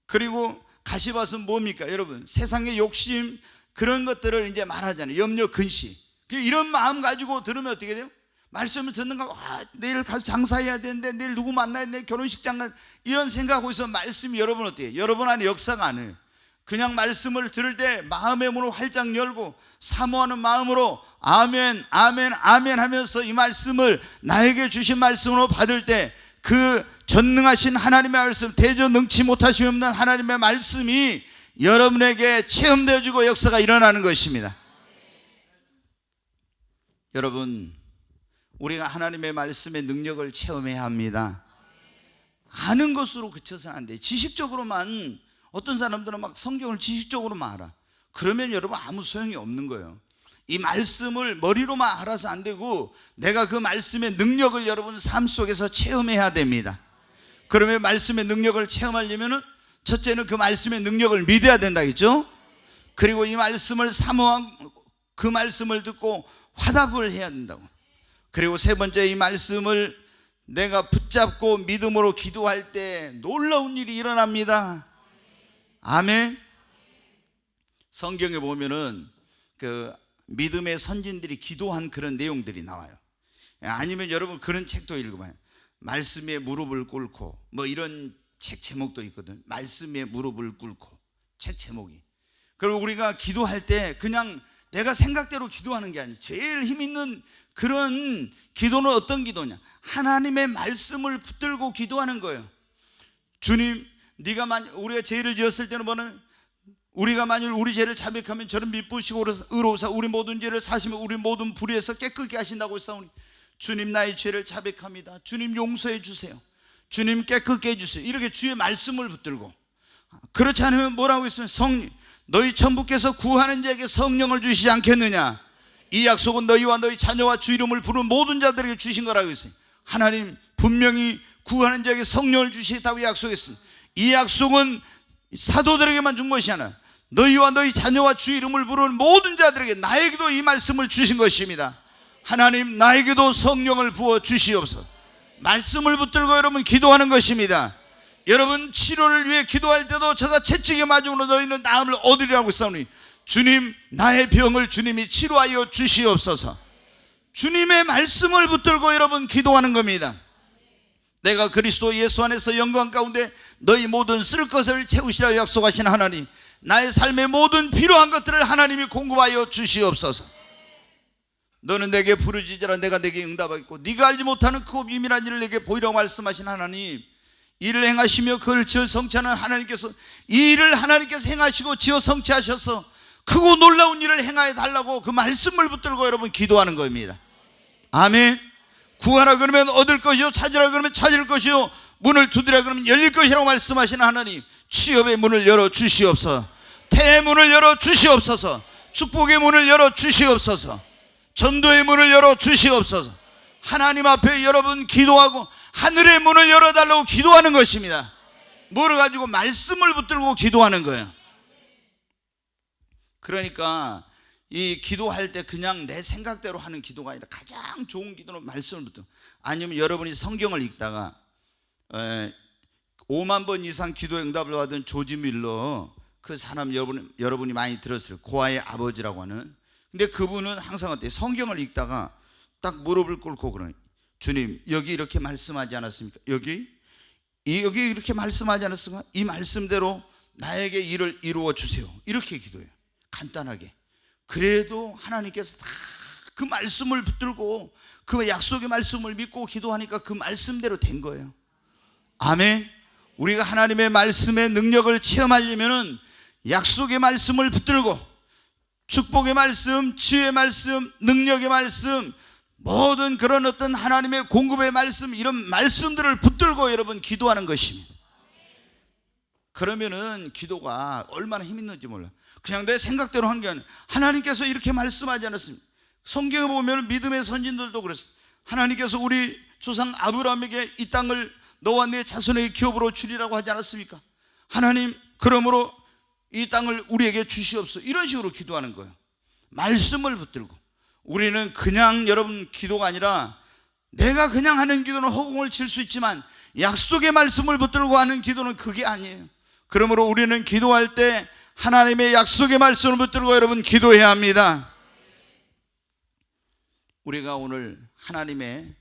그리고 가시밭은 뭡니까? 여러분 세상의 욕심 그런 것들을 이제 말하잖아요. 염려 근심 이런 마음 가지고 들으면 어떻게 돼요? 말씀을 듣는가 내일 가서 장사해야 되는데 내일 누구 만나야 돼 결혼식장 가 이런 생각하고 있으면 말씀이 여러분 어때요? 여러분 안에 역사가 안 해요. 그냥 말씀을 들을 때 마음의 문을 활짝 열고 사모하는 마음으로 아멘 아멘 아멘 하면서 이 말씀을 나에게 주신 말씀으로 받을 때 그 전능하신 하나님의 말씀 대저 능치 못하심이 없는 하나님의 말씀이 여러분에게 체험되어지고 역사가 일어나는 것입니다. 여러분 우리가 하나님의 말씀의 능력을 체험해야 합니다. 아는 것으로 그쳐서는 안 돼요. 지식적으로만 어떤 사람들은 막 성경을 지식적으로만 알아. 그러면 여러분 아무 소용이 없는 거예요. 이 말씀을 머리로만 알아서 안 되고 내가 그 말씀의 능력을 여러분 삶 속에서 체험해야 됩니다. 그러면 말씀의 능력을 체험하려면 첫째는 그 말씀의 능력을 믿어야 된다겠죠. 그리고 이 말씀을 사모하고 그 말씀을 듣고 화답을 해야 된다고. 그리고 세 번째 이 말씀을 내가 붙잡고 믿음으로 기도할 때 놀라운 일이 일어납니다. 아멘. 성경에 보면은 그 믿음의 선진들이 기도한 그런 내용들이 나와요. 아니면 여러분 그런 책도 읽어봐요. 말씀에 무릎을 꿇고 뭐 이런 책 제목도 있거든. 말씀에 무릎을 꿇고 책 제목이. 그리고 우리가 기도할 때 그냥 내가 생각대로 기도하는 게 아니에요. 제일 힘 있는 그런 기도는 어떤 기도냐? 하나님의 말씀을 붙들고 기도하는 거예요. 주님, 네가 우리가 죄를 지었을 때는 뭐는 우리가 만일 우리 죄를 자백하면 저를 미쁘시고 의로우사 우리 모든 죄를 사시며 우리 모든 불의에서 깨끗게 하신다고 했사오니 주님 나의 죄를 자백합니다. 주님 용서해 주세요. 주님 깨끗게 해주세요. 이렇게 주의 말씀을 붙들고, 그렇지 않으면 뭐라고 했으면 성령, 너희 천부께서 구하는 자에게 성령을 주시지 않겠느냐. 이 약속은 너희와 너희 자녀와 주 이름을 부르는 모든 자들에게 주신 거라고 했어요. 하나님 분명히 구하는 자에게 성령을 주시겠다고 약속했습니다. 이 약속은 사도들에게만 준 것이 아니라 너희와 너희 자녀와 주 이름을 부르는 모든 자들에게, 나에게도 이 말씀을 주신 것입니다. 하나님 나에게도 성령을 부어 주시옵소서. 말씀을 붙들고 여러분 기도하는 것입니다. 여러분 치료를 위해 기도할 때도 저가 채찍에 맞으므로 너희는 나음을 얻으리라고 했사오니, 주님 나의 병을 주님이 치료하여 주시옵소서. 주님의 말씀을 붙들고 여러분 기도하는 겁니다. 내가 그리스도 예수 안에서 영광 가운데 너희 모든 쓸 것을 채우시라 약속하신 하나님, 나의 삶의 모든 필요한 것들을 하나님이 공급하여 주시옵소서. 너는 내게 부르짖으라 내가 내게 응답하겠고 네가 알지 못하는 크고 비밀한 일을 내게 보이라고 말씀하신 하나님, 이를 행하시며 그를 지어 성취하는 하나님께서 이 일을 하나님께서 행하시고 지어 성취하셔서 크고 놀라운 일을 행하여 달라고 그 말씀을 붙들고 여러분 기도하는 겁니다. 아멘. 구하라 그러면 얻을 것이요, 찾으라 그러면 찾을 것이요, 문을 두드리라 그러면 열릴 것이라고 말씀하시는 하나님, 취업의 문을 열어 주시옵소서. 태의 문을 열어 주시옵소서. 축복의 문을 열어 주시옵소서. 전도의 문을 열어 주시옵소서. 하나님 앞에 여러분 기도하고 하늘의 문을 열어달라고 기도하는 것입니다. 뭐를 가지고? 말씀을 붙들고 기도하는 거예요. 그러니까 이 기도할 때 그냥 내 생각대로 하는 기도가 아니라 가장 좋은 기도는 말씀을 붙들고, 아니면 여러분이 성경을 읽다가 5만 번 이상 기도 응답을 받은 조지 밀러, 그 사람 여러분이 많이 들었어요. 고아의 아버지라고 하는. 근데 그분은 항상 어때요? 성경을 읽다가 딱 무릎을 꿇고 그러니, 주님 여기 이렇게 말씀하지 않았습니까? 여기 이렇게 말씀하지 않았습니까? 이 말씀대로 나에게 일을 이루어 주세요. 이렇게 기도해요. 간단하게. 그래도 하나님께서 다 그 말씀을 붙들고 그 약속의 말씀을 믿고 기도하니까 그 말씀대로 된 거예요. 아멘. 우리가 하나님의 말씀의 능력을 체험하려면은 약속의 말씀을 붙들고 축복의 말씀, 지혜의 말씀, 능력의 말씀, 모든 그런 어떤 하나님의 공급의 말씀, 이런 말씀들을 붙들고 여러분 기도하는 것입니다. 그러면은 기도가 얼마나 힘 있는지 몰라. 그냥 내 생각대로 한 게 아니라 하나님께서 이렇게 말씀하지 않았습니까? 성경에 보면 믿음의 선진들도 그랬어요. 하나님께서 우리 조상 아브라함에게 이 땅을 너와 네 자손에게 기업으로 주리라고 하지 않았습니까? 하나님 그러므로 이 땅을 우리에게 주시옵소서. 이런 식으로 기도하는 거예요. 말씀을 붙들고. 우리는 그냥 여러분 기도가 아니라, 내가 그냥 하는 기도는 허공을 칠 수 있지만 약속의 말씀을 붙들고 하는 기도는 그게 아니에요. 그러므로 우리는 기도할 때 하나님의 약속의 말씀을 붙들고 여러분 기도해야 합니다. 우리가 오늘 하나님의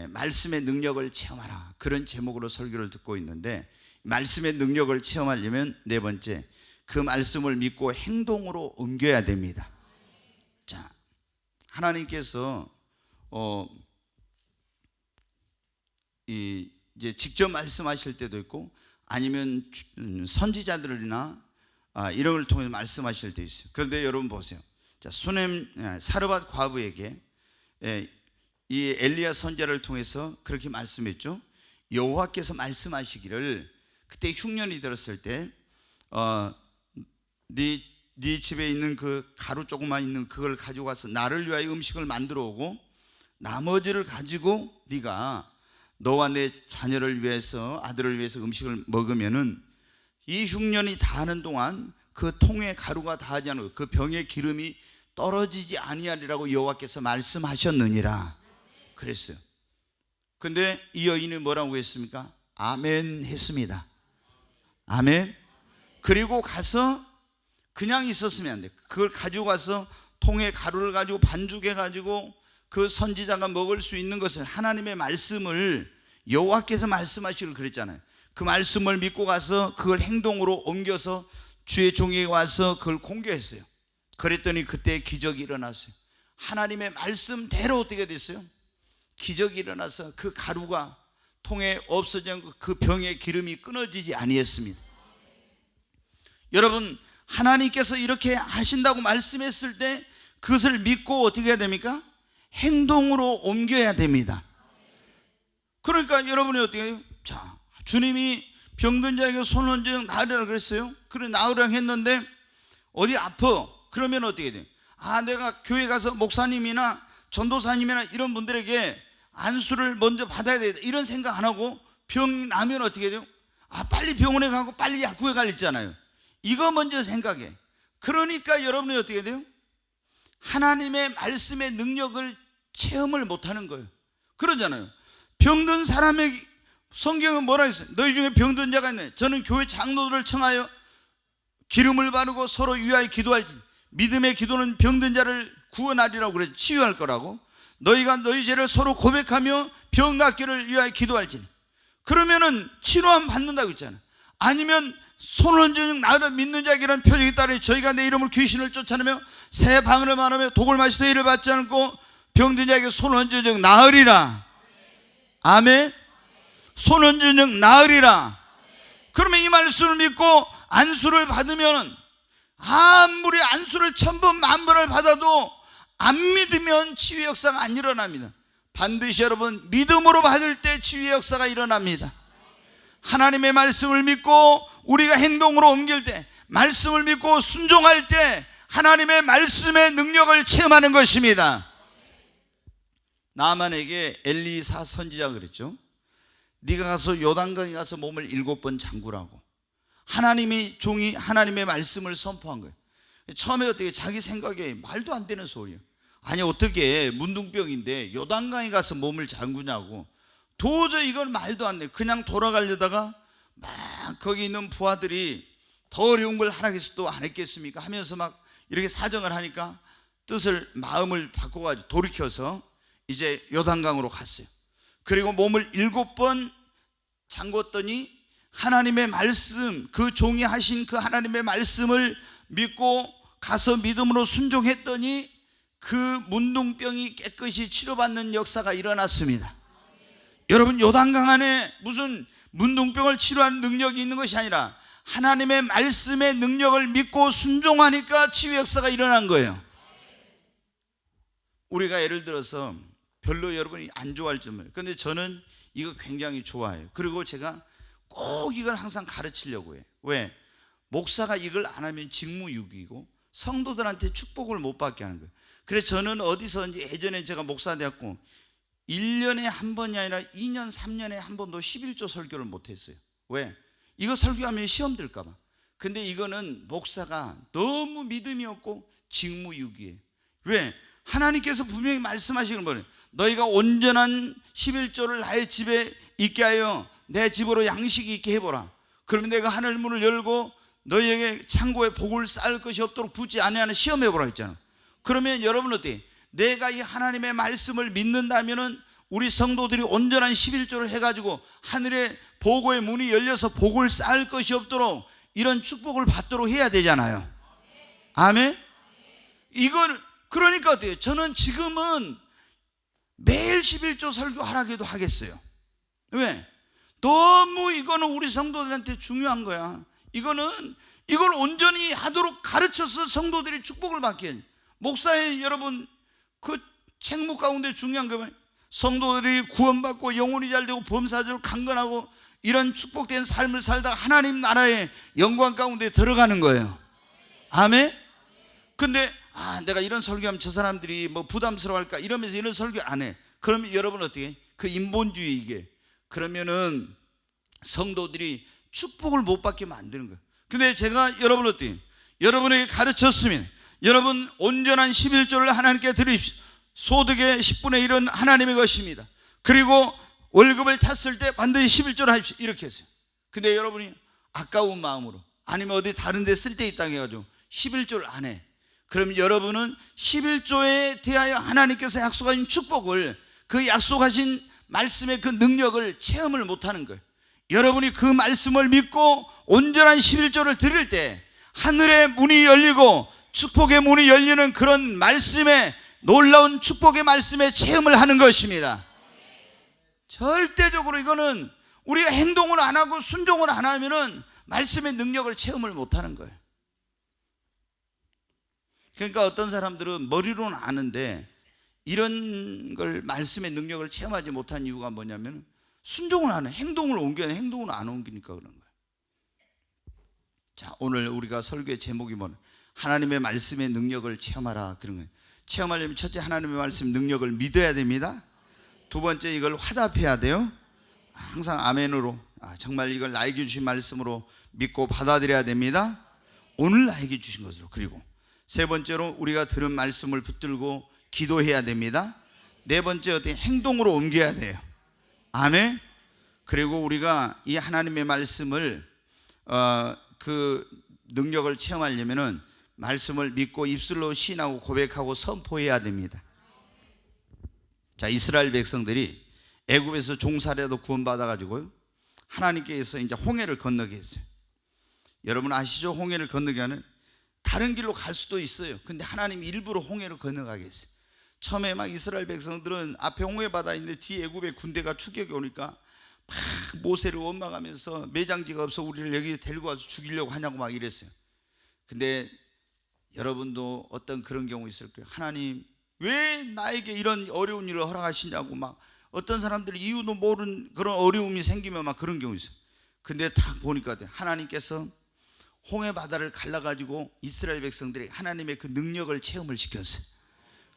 말씀의 능력을 체험하라, 그런 제목으로 설교를 듣고 있는데, 말씀의 능력을 체험하려면 네 번째, 그 말씀을 믿고 행동으로 옮겨야 됩니다. 자, 하나님께서 이제 직접 말씀하실 때도 있고, 아니면 선지자들이나 이런 걸 통해서 말씀하실 때 있어요. 그런데 여러분 보세요. 자, 수넴 사르밧 과부에게 이 엘리야 선지자를 통해서 그렇게 말씀했죠. 여호와께서 말씀하시기를, 그때 흉년이 들었을 때 네 집에 있는 그 가루 조금만 있는 그걸 가지고 가서 나를 위하여 음식을 만들어 오고, 나머지를 가지고 네가 너와 내 자녀를 위해서, 아들을 위해서 음식을 먹으면은 이 흉년이 다하는 동안 그 통에 가루가 다하지 않고 그 병의 기름이 떨어지지 아니하리라고 여호와께서 말씀하셨느니라 그랬어요. 근데 이 여인이 뭐라고 했습니까? 아멘 했습니다. 아멘. 그리고 가서 그냥 있었으면 안 돼. 그걸 가지고 가서 통에 가루를 가지고 반죽해 가지고 그 선지자가 먹을 수 있는 것을, 하나님의 말씀을 여호와께서 말씀하시기를 그랬잖아요. 그 말씀을 믿고 가서 그걸 행동으로 옮겨서 주의 종에게 와서 그걸 공개했어요. 그랬더니 그때 기적이 일어났어요. 하나님의 말씀대로 어떻게 됐어요? 기적이 일어나서 그 가루가 통에 없어진 그 병의 기름이 끊어지지 아니했습니다. 여러분, 하나님께서 이렇게 하신다고 말씀했을 때 그것을 믿고 어떻게 해야 됩니까? 행동으로 옮겨야 됩니다. 그러니까 여러분이 어떻게 해요? 자, 주님이 병든 자에게 손 얹어 나으리라 그랬어요. 그래 나으리라 했는데 어디 아파? 그러면 어떻게 돼요? 내가 교회 가서 목사님이나 전도사님이나 이런 분들에게 안수를 먼저 받아야 되겠다 이런 생각 안 하고 병이 나면 어떻게 돼요? 빨리 병원에 가고 빨리 약국에 갈 있잖아요. 이거 먼저 생각해. 그러니까 여러분이 어떻게 돼요? 하나님의 말씀의 능력을 체험을 못하는 거예요. 그러잖아요. 병든 사람의 성경은 뭐라 했어요? 너희 중에 병든 자가 있네. 저는 교회 장로들을 청하여 기름을 바르고 서로 위하여 기도할지 믿음의 기도는 병든 자를 구원하리라고 그래서 치유할 거라고. 너희가 너희 죄를 서로 고백하며 병 낫기를 위하여 기도할지. 그러면은 치료함 받는다고 했잖아. 아니면 손을 얹은 나를 믿는 자에게는 표적이 따르니 저희가 내 이름으로 귀신을 쫓아내며 새 방언을 말하며 독을 마시되 이를 받지 않고 병든 자에게 손을 얹은 즉 나으리라. 아멘. 손 얹은 즉 나으리라. 그러면 이 말씀을 믿고 안수를 받으면 아무리 안수를 1000번 만번을 받아도 안 믿으면 치유의 역사가 안 일어납니다. 반드시 여러분 믿음으로 받을 때 치유의 역사가 일어납니다. 하나님의 말씀을 믿고 우리가 행동으로 옮길 때, 말씀을 믿고 순종할 때 하나님의 말씀의 능력을 체험하는 것입니다. 나만에게 엘리사 선지자가 그랬죠. 네가 가서 요단강에 가서 몸을 7번 잠그라고. 하나님이 종이 하나님의 말씀을 선포한 거예요. 처음에 어떻게 자기 생각에 말도 안 되는 소리예요. 아니 어떻게 문둥병인데 요단강에 가서 몸을 잠그냐고. 도저히 이건 말도 안 돼. 그냥 돌아가려다가 막 거기 있는 부하들이 더 어려운 걸 하라고 또 안 했겠습니까? 하면서 막 이렇게 사정을 하니까 마음을 바꿔가지고 돌이켜서 이제 요단강으로 갔어요. 그리고 몸을 7번 잠궜더니 하나님의 말씀, 그 종이 하신 그 하나님의 말씀을 믿고 가서 믿음으로 순종했더니 그 문둥병이 깨끗이 치료받는 역사가 일어났습니다. 여러분 요단강 안에 무슨 문둥병을 치료하는 능력이 있는 것이 아니라 하나님의 말씀의 능력을 믿고 순종하니까 치유 역사가 일어난 거예요. 우리가 예를 들어서 별로 여러분이 안 좋아할 점을, 그런데 저는 이거 굉장히 좋아해요. 그리고 제가 꼭 이걸 항상 가르치려고 해요. 왜? 목사가 이걸 안 하면 직무유기고 성도들한테 축복을 못 받게 하는 거예요. 그래서 저는 어디서든지, 예전에 제가 목사 되었고 1년에 한 번이 아니라 2년 3년에 한 번도 11조 설교를 못 했어요. 왜? 이거 설교하면 시험 들까 봐. 근데 이거는 목사가 너무 믿음이 없고 직무유기예요. 왜? 하나님께서 분명히 말씀하시는 거예요. 너희가 온전한 11조를 나의 집에 있게 하여 내 집으로 양식이 있게 해보라. 그러면 내가 하늘 문을 열고 너희에게 창고에 복을 쌓을 것이 없도록 붓지 아니하는 시험해보라 했잖아. 그러면 여러분 어때요? 내가 이 하나님의 말씀을 믿는다면은 우리 성도들이 온전한 11조를 해가지고 하늘의 보고의 문이 열려서 복을 쌓을 것이 없도록 이런 축복을 받도록 해야 되잖아요. 아멘? 이걸 그러니까 어때요? 저는 지금은 매일 11조 설교하라고 해도 하겠어요. 왜? 너무 이거는 우리 성도들한테 중요한 거야. 이걸 온전히 하도록 가르쳐서 성도들이 축복을 받게 해요. 목사의 여러분 그 책무 가운데 중요한 게 뭐예요? 성도들이 구원받고 영혼이 잘되고 범사적으로 강건하고 이런 축복된 삶을 살다가 하나님 나라의 영광 가운데 들어가는 거예요. 아멘? 근데 내가 이런 설교하면 저 사람들이 뭐 부담스러워할까 이러면서 이런 설교 안 해. 그러면 여러분 어떻게 해? 그 인본주의 이게. 그러면은 성도들이 축복을 못 받게 만드는 거예요. 근데 제가 여러분 어때요? 여러분에게 가르쳤으면 여러분 온전한 11조를 하나님께 드리십시오. 소득의 10분의 1은 하나님의 것입니다. 그리고 월급을 탔을 때 반드시 11조를 하십시오. 이렇게 했어요. 근데 여러분이 아까운 마음으로 아니면 어디 다른 데 쓸 데 있다고 해가지고 11조를 안 해. 그럼 여러분은 11조에 대하여 하나님께서 약속하신 축복을, 그 약속하신 말씀의 그 능력을 체험을 못하는 거예요. 여러분이 그 말씀을 믿고 온전한 11조를 드릴 때 하늘의 문이 열리고 축복의 문이 열리는 그런 말씀의, 놀라운 축복의 말씀의 체험을 하는 것입니다. 절대적으로 이거는 우리가 행동을 안 하고 순종을 안 하면은 말씀의 능력을 체험을 못하는 거예요. 그러니까 어떤 사람들은 머리로는 아는데 이런 걸 말씀의 능력을 체험하지 못한 이유가 뭐냐면 순종을 안 해. 행동을 옮겨야 행동을 안 옮기니까 그런 거예요. 자, 오늘 우리가 설교의 제목이 뭐냐? 하나님의 말씀의 능력을 체험하라, 그런 거예요. 체험하려면 첫째, 하나님의 말씀 능력을 믿어야 됩니다. 두 번째, 이걸 화답해야 돼요. 항상 아멘으로, 정말 이걸 나에게 주신 말씀으로 믿고 받아들여야 됩니다. 오늘 나에게 주신 것으로. 그리고 세 번째로, 우리가 들은 말씀을 붙들고 기도해야 됩니다. 네 번째, 어떻게 행동으로 옮겨야 돼요. 아멘. 그리고 우리가 이 하나님의 말씀을 그 능력을 체험하려면은 말씀을 믿고 입술로 시인하고 고백하고 선포해야 됩니다. 자, 이스라엘 백성들이 애굽에서 종살이라도 구원받아 가지고요, 하나님께서 이제 홍해를 건너게 했어요. 여러분 아시죠? 홍해를 건너게 하는 다른 길로 갈 수도 있어요. 근데 하나님이 일부러 홍해를 건너가게 했어요. 처음에 막 이스라엘 백성들은 앞에 홍해 바다 있는데 뒤에 애굽의 군대가 추격해 오니까 막 모세를 원망하면서 매장지가 없어 우리를 여기 데리고 와서 죽이려고 하냐고 막 이랬어요. 근데 여러분도 어떤 그런 경우 있을 거예요. 하나님 왜 나에게 이런 어려운 일을 허락하시냐고 막 어떤 사람들이 이유도 모르는 그런 어려움이 생기면 막 그런 경우 있어요. 근데 딱 보니까 하나님께서 홍해 바다를 갈라가지고 이스라엘 백성들이 하나님의 그 능력을 체험을 시켰어요.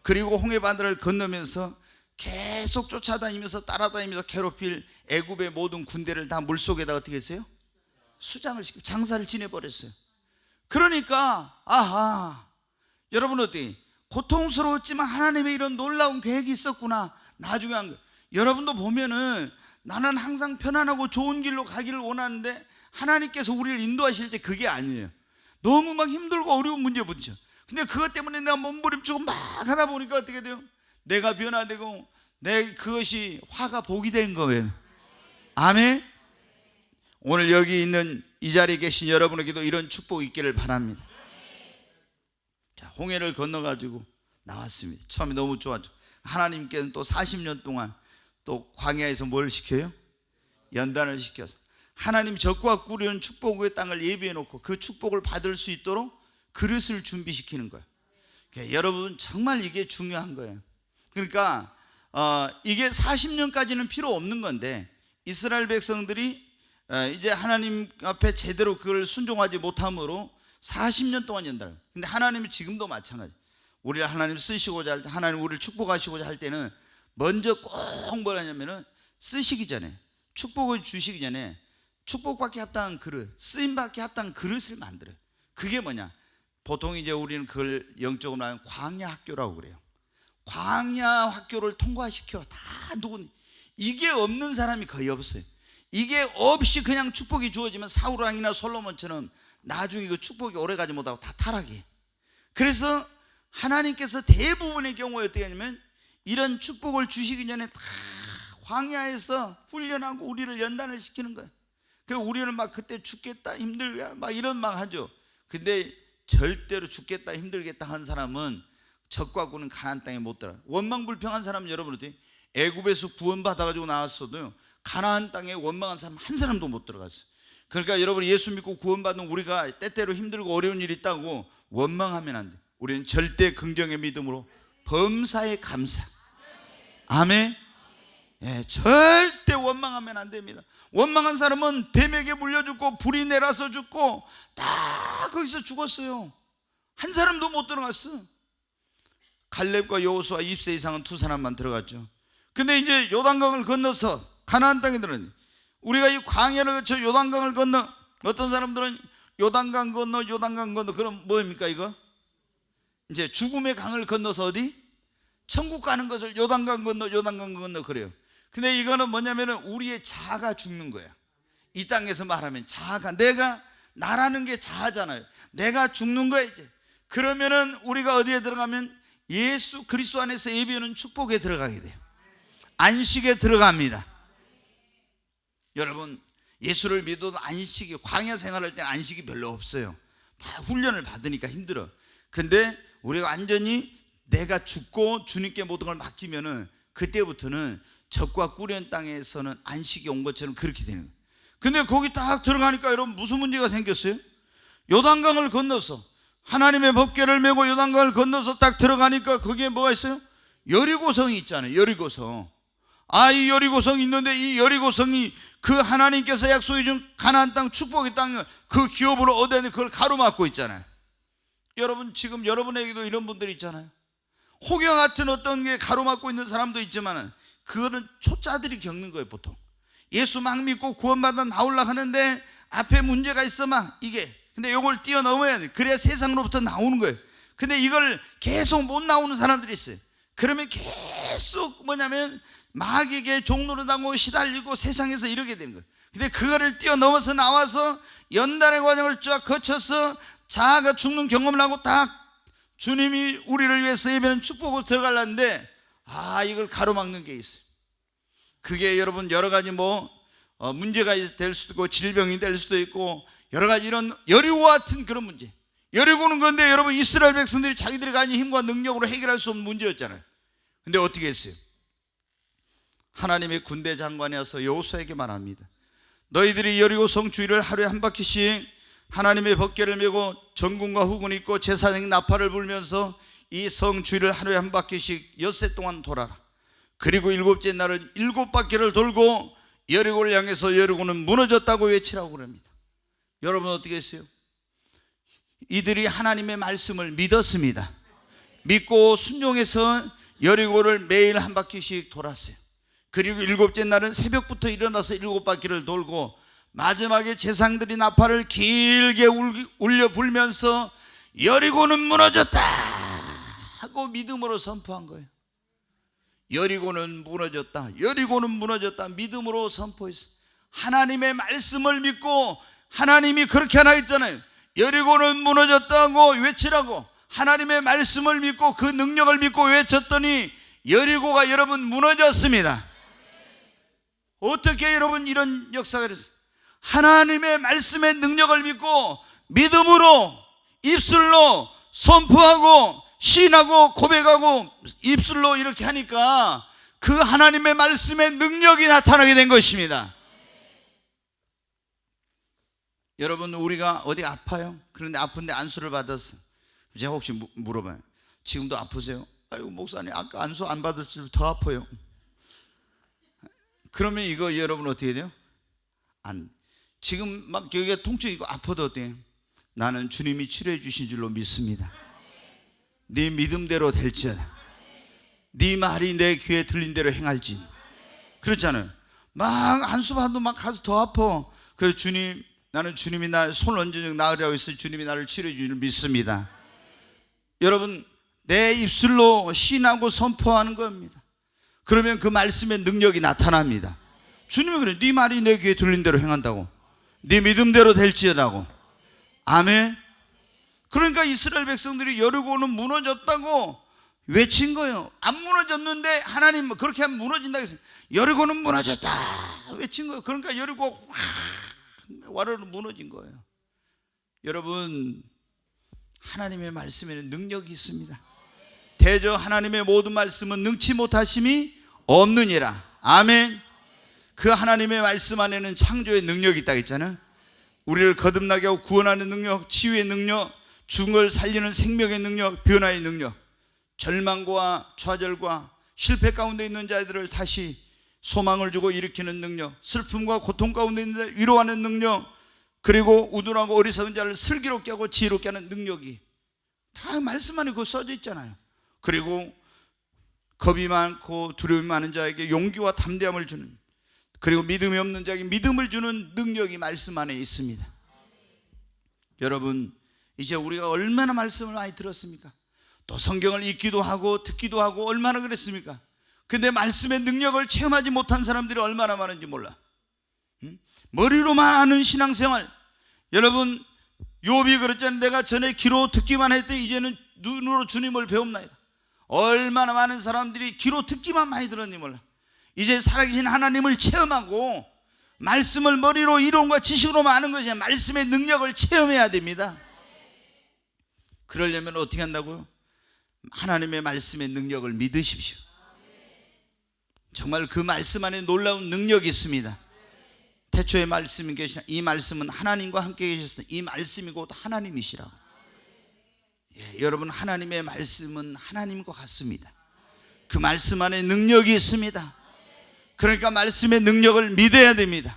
그리고 홍해 바다를 건너면서 계속 쫓아다니면서 따라다니면서 괴롭힐 애굽의 모든 군대를 다 물속에다 어떻게 했어요? 수장을 시키고 장사를 지내버렸어요. 그러니까 아하, 여러분 어때요? 고통스러웠지만 하나님의 이런 놀라운 계획이 있었구나. 나중에 한 거. 여러분도 보면은 나는 항상 편안하고 좋은 길로 가기를 원하는데 하나님께서 우리를 인도하실 때 그게 아니에요. 너무 막 힘들고 어려운 문제 부딪혀. 근데 그것 때문에 내가 몸부림치고 막 하다 보니까 어떻게 돼요? 내가 변화되고 내 그것이 화가 복이 된 거예요. 아멘. 오늘 여기 있는 이 자리에 계신 여러분에게도 이런 축복이 있기를 바랍니다. 자, 홍해를 건너가지고 나왔습니다. 처음에 너무 좋았죠. 하나님께는 또 40년 동안 또 광야에서 뭘 시켜요? 연단을 시켜서 하나님 적과 꿀이는 축복의 땅을 예비해 놓고 그 축복을 받을 수 있도록 그릇을 준비시키는 거예요. 그러니까 여러분 정말 이게 중요한 거예요. 그러니까 이게 40년까지는 필요 없는 건데 이스라엘 백성들이 이제 하나님 앞에 제대로 그걸 순종하지 못함으로 40년 동안 연단을. 근데 하나님은 지금도 마찬가지. 우리를 하나님 쓰시고자 할 때, 하나님 우리를 축복하시고자 할 때는 먼저 꼭 뭐라냐면은 쓰시기 전에, 축복을 주시기 전에 축복받기 합당한 그릇, 쓰임받기 합당한 그릇을 만들어요. 그게 뭐냐? 보통 이제 우리는 그걸 영적으로 말하면 광야 학교라고 그래요. 광야 학교를 통과시켜. 다 누군 이게 없는 사람이 거의 없어요. 이게 없이 그냥 축복이 주어지면 사울왕이나 솔로몬처럼 나중에 그 축복이 오래가지 못하고 다 타락해. 그래서 하나님께서 대부분의 경우에 어떻게 하냐면 이런 축복을 주시기 전에 다 광야에서 훈련하고 우리를 연단을 시키는 거예요. 그 우리는 막 그때 죽겠다 힘들다 막 이런 막 하죠. 근데 절대로 죽겠다 힘들겠다 한 사람은 적과 군은 가나안 땅에 못 들어가. 원망불평한 사람은 여러분 어때요? 애굽에서 구원받아가지고 나왔어도요 가나안 땅에 원망한 사람 한 사람도 못 들어갔어요. 그러니까 여러분 예수 믿고 구원받는 우리가 때때로 힘들고 어려운 일이 있다고 원망하면 안 돼. 우리는 절대 긍정의 믿음으로 범사에 감사. 아멘. 예, 절대 원망하면 안 됩니다. 원망한 사람은 뱀에게 물려 죽고 불이 내려서 죽고 다 거기서 죽었어요. 한 사람도 못 들어갔어. 갈렙과 여호수아 20세 이상은 두 사람만 들어갔죠. 근데 이제 요단강을 건너서 가나안 땅에 들어갔는데 우리가 이 광야를 거쳐 요단강을 건너, 어떤 사람들은 요단강 건너 그럼 뭐입니까 이거? 이제 죽음의 강을 건너서 어디? 천국 가는 것을 요단강 건너 그래요. 근데 이거는 뭐냐면은 우리의 자아가 죽는 거야. 이 땅에서 말하면 자아가, 내가 나라는 게 자아잖아요. 내가 죽는 거야 이제. 그러면은 우리가 어디에 들어가면 예수 그리스도 안에서 예비하는 축복에 들어가게 돼요. 안식에 들어갑니다. 여러분 예수를 믿어도 안식이, 광야 생활할 때는 안식이 별로 없어요. 다 훈련을 받으니까 힘들어. 근데 우리가 완전히 내가 죽고 주님께 모든 걸 맡기면은 그때부터는 적과 꿀연 땅에서는 안식이 온 것처럼 그렇게 되는 거예요. 근데 거기 딱 들어가니까 여러분 무슨 문제가 생겼어요? 요단강을 건너서 하나님의 법궤를 메고 요단강을 건너서 딱 들어가니까 거기에 뭐가 있어요? 여리고성이 있잖아요. 여리고성. 이 여리고성이 있는데 이 여리고성이 그 하나님께서 약속해 준 가나안 땅, 축복의 땅, 그 기업으로 얻어야 되는 그걸 가로막고 있잖아요. 여러분, 지금 여러분에게도 이런 분들이 있잖아요. 혹여 같은 어떤 게 가로막고 있는 사람도 있지만 그거는 초짜들이 겪는 거예요. 보통 예수 막 믿고 구원받아 나오려고 하는데 앞에 문제가 있어 막 이게. 근데 이걸 뛰어넘어야 돼. 그래야 세상으로부터 나오는 거예요. 근데 이걸 계속 못 나오는 사람들이 있어요. 그러면 계속 뭐냐면 마귀에게 종로를 당하고 시달리고 세상에서 이러게 되는 거예요. 근데 그거를 뛰어넘어서 나와서 연단의 과정을 쫙 거쳐서 자아가 죽는 경험을 하고 딱 주님이 우리를 위해서 예배는 축복으로 들어가려는데 이걸 가로막는 게 있어요. 그게 여러분 여러 가지 문제가 될 수도 있고 질병이 될 수도 있고 여러 가지 이런 여리고와 같은 그런 문제. 여리고는 그런데 여러분 이스라엘 백성들이 자기들이 가진 힘과 능력으로 해결할 수 없는 문제였잖아요. 근데 어떻게 했어요? 하나님의 군대 장관이 와서 여호수아에게 말합니다. 너희들이 여리고 성 주위를 하루에 한 바퀴씩 하나님의 법궤를 메고 전군과 후군 입고 제사장 나팔을 불면서 이 성 주위를 하루에 한 바퀴씩 엿새 동안 돌아라. 그리고 일곱째 날은 일곱 바퀴를 돌고 여리고를 향해서 여리고는 무너졌다고 외치라고 그럽니다. 여러분 어떻게 했어요? 이들이 하나님의 말씀을 믿었습니다. 믿고 순종해서 여리고를 매일 한 바퀴씩 돌았어요. 그리고 일곱째 날은 새벽부터 일어나서 일곱 바퀴를 돌고 마지막에 제사장들이 나팔을 길게 울려 불면서 여리고는 무너졌다 하고 믿음으로 선포한 거예요. 여리고는 무너졌다, 여리고는 무너졌다 믿음으로 선포했어요. 하나님의 말씀을 믿고 하나님이 그렇게 하나 했잖아요. 여리고는 무너졌다고 외치라고 하나님의 말씀을 믿고 그 능력을 믿고 외쳤더니 여리고가 여러분 무너졌습니다. 어떻게 여러분 이런 역사가 됐어요? 하나님의 말씀의 능력을 믿고 믿음으로 입술로 선포하고 시인하고 고백하고 입술로 이렇게 하니까 그 하나님의 말씀의 능력이 나타나게 된 것입니다. 여러분 우리가 어디 아파요? 그런데 아픈데 안수를 받았어. 제가 혹시 물어봐요. 지금도 아프세요? 아이고 목사님 아까 안수 안 받았을 때 더 아파요. 그러면 이거 여러분 어떻게 돼요? 지금 막 여기가 통증이 있고 아파도 어때요? 나는 주님이 치료해 주신 줄로 믿습니다. 네 믿음대로 될지어다. 네 말이 내 귀에 들린 대로 행할진. 그렇잖아요. 막 안수 받아도 막 가서 더 아파. 그래서 주님, 나는 주님이 나 손을 얹어 나으라고 했을 때 주님이 나를 치료해 주실 줄 믿습니다. 여러분 내 입술로 신하고 선포하는 겁니다. 그러면 그 말씀의 능력이 나타납니다. 주님이 그래요. 네 말이 내 귀에 들린 대로 행한다고. 네 믿음대로 될지어다고. 아멘. 그러니까 이스라엘 백성들이 여리고는 무너졌다고 외친 거예요. 안 무너졌는데 하나님 그렇게 하면 무너진다고 했어요. 여리고는 무너졌다 외친 거예요. 그러니까 여리고가 와르르 무너진 거예요. 여러분 하나님의 말씀에는 능력이 있습니다. 대저 하나님의 모든 말씀은 능치 못하심이 없느니라. 아멘. 그 하나님의 말씀 안에는 창조의 능력이 있다고 했잖아요. 우리를 거듭나게 하고 구원하는 능력, 치유의 능력, 죽은 걸 살리는 생명의 능력, 변화의 능력, 절망과 좌절과 실패 가운데 있는 자들을 다시 소망을 주고 일으키는 능력, 슬픔과 고통 가운데 있는 자를 위로하는 능력, 그리고 우둔하고 어리석은 자를 슬기롭게 하고 지혜롭게 하는 능력이 다 말씀 안에 그거 써져 있잖아요. 그리고 겁이 많고 두려움이 많은 자에게 용기와 담대함을 주는, 그리고 믿음이 없는 자에게 믿음을 주는 능력이 말씀 안에 있습니다. 여러분 이제 우리가 얼마나 말씀을 많이 들었습니까? 또 성경을 읽기도 하고 듣기도 하고 얼마나 그랬습니까? 근데 말씀의 능력을 체험하지 못한 사람들이 얼마나 많은지 몰라. 머리로만 아는 신앙생활. 여러분 욥이 그랬잖아요. 내가 전에 귀로 듣기만 했더니 이제는 눈으로 주님을 배웁나이다. 얼마나 많은 사람들이 귀로 듣기만 많이 들었니 몰라. 이제 살아계신 하나님을 체험하고 말씀을 머리로 이론과 지식으로만 아는 것이 아니라 말씀의 능력을 체험해야 됩니다. 그러려면 어떻게 한다고요? 하나님의 말씀의 능력을 믿으십시오. 정말 그 말씀 안에 놀라운 능력이 있습니다. 태초에 말씀이 계시나 이 말씀은 하나님과 함께 계셨으니 이 말씀이 곧 하나님이시라고. 여러분 하나님의 말씀은 하나님과 같습니다. 그 말씀 안에 능력이 있습니다. 그러니까 말씀의 능력을 믿어야 됩니다.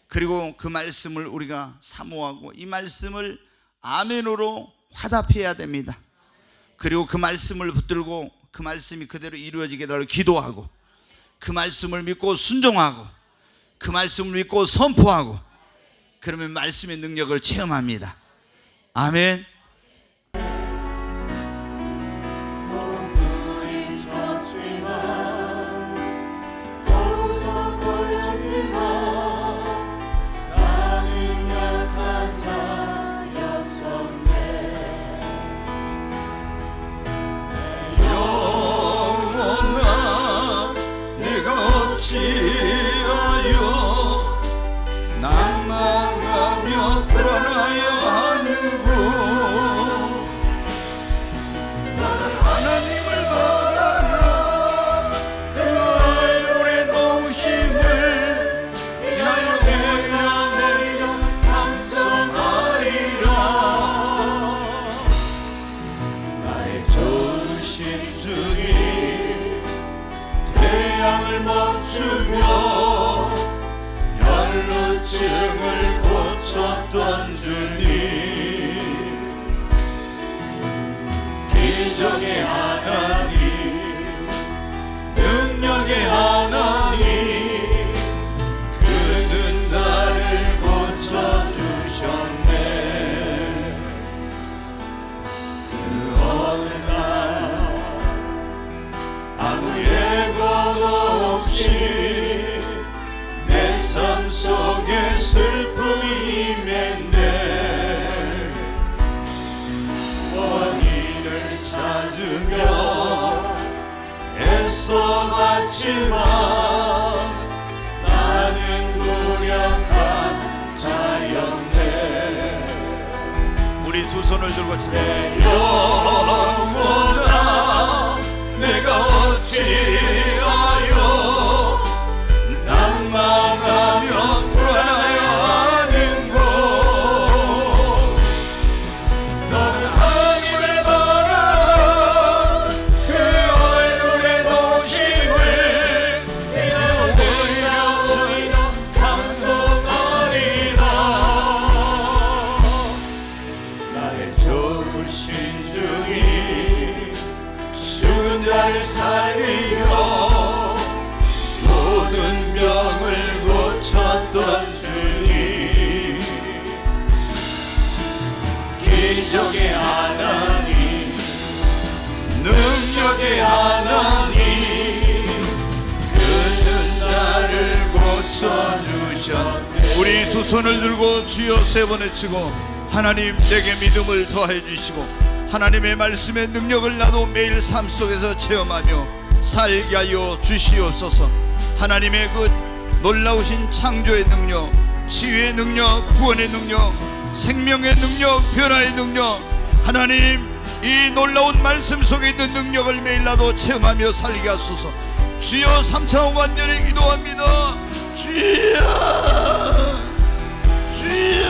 그리고 그 말씀을 우리가 사모하고 이 말씀을 아멘으로 화답해야 됩니다. 그리고 그 말씀을 붙들고 그 말씀이 그대로 이루어지게 달라고 기도하고, 그 말씀을 믿고 순종하고, 그 말씀을 믿고 선포하고, 그러면 말씀의 능력을 체험합니다. 아멘. 어찌하여 낭망하며 불안하여 하는고. 나는 하나님을 바라라. 그 얼굴의 노심을 인하여 오히려 내려 찬송하리라. 나의 좋으신 주님 태양을 멈추며 연루증을 고쳤던 주님, 기적의 하나님, 능력의 하나님, 그는 나를 고쳐주셨네. 그 어느 날 아무 예고도 없이 내 삶 속에 슬픔이 임했네. 원인을 찾으며 애써봤지만 나는 무력한 자였네. 우리 두 손을 들고 내 영혼아 내가 어찌하여 낭망하며 불안하여 하는고. 너는 하나님을 바라라. 그 얼굴의 노심을 오히려 찬송하리라. 나의 좋으신 주님 죽은 자를 살리며 모든 병을 고쳤던 주님, 기적의 하나님, 능력의 하나님, 그는 나를 고쳐주셨네. 우리 두 손을 들고 주여 세 번 외치고, 하나님 내게 믿음을 더해 주시고 하나님의 말씀의 능력을 나도 매일 삶 속에서 체험하며 살게 하여 주시옵소서. 하나님의 그 놀라우신 창조의 능력, 치유의 능력, 구원의 능력, 생명의 능력, 변화의 능력, 하나님 이 놀라운 말씀 속에 있는 능력을 매일 나도 체험하며 살게 하소서. 주여 3차 간절히 기도합니다. 주여, 주여,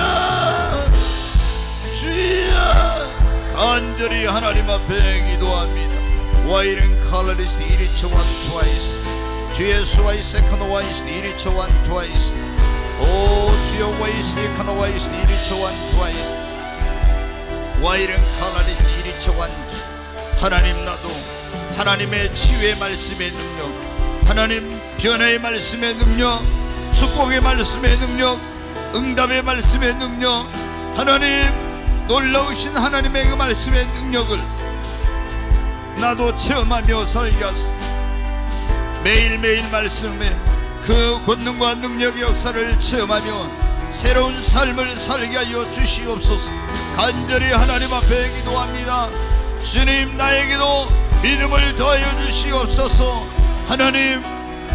주여, 간절히 하나님 앞에 기도합니다. 와이른 칼라리스 이리처완 트와이스, 주의 수와이스 카노와이스 이리처완 트와이스, 오 주여 와이스 카노와이스 이리처완 트와이스, 와이른 칼라리스 이리처완. 하나님 나도 하나님의 치유의 말씀의 능력, 하나님 변화의 말씀의 능력, 축복의 말씀의 능력, 응답의 말씀의 능력, 하나님 놀라우신 하나님의 그 말씀의 능력을 나도 체험하며 살게 하소서. 매일매일 말씀에 그 권능과 능력의 역사를 체험하며 새로운 삶을 살게 하여 주시옵소서. 간절히 하나님 앞에 기도합니다. 주님 나에게도 믿음을 더하여 주시옵소서. 하나님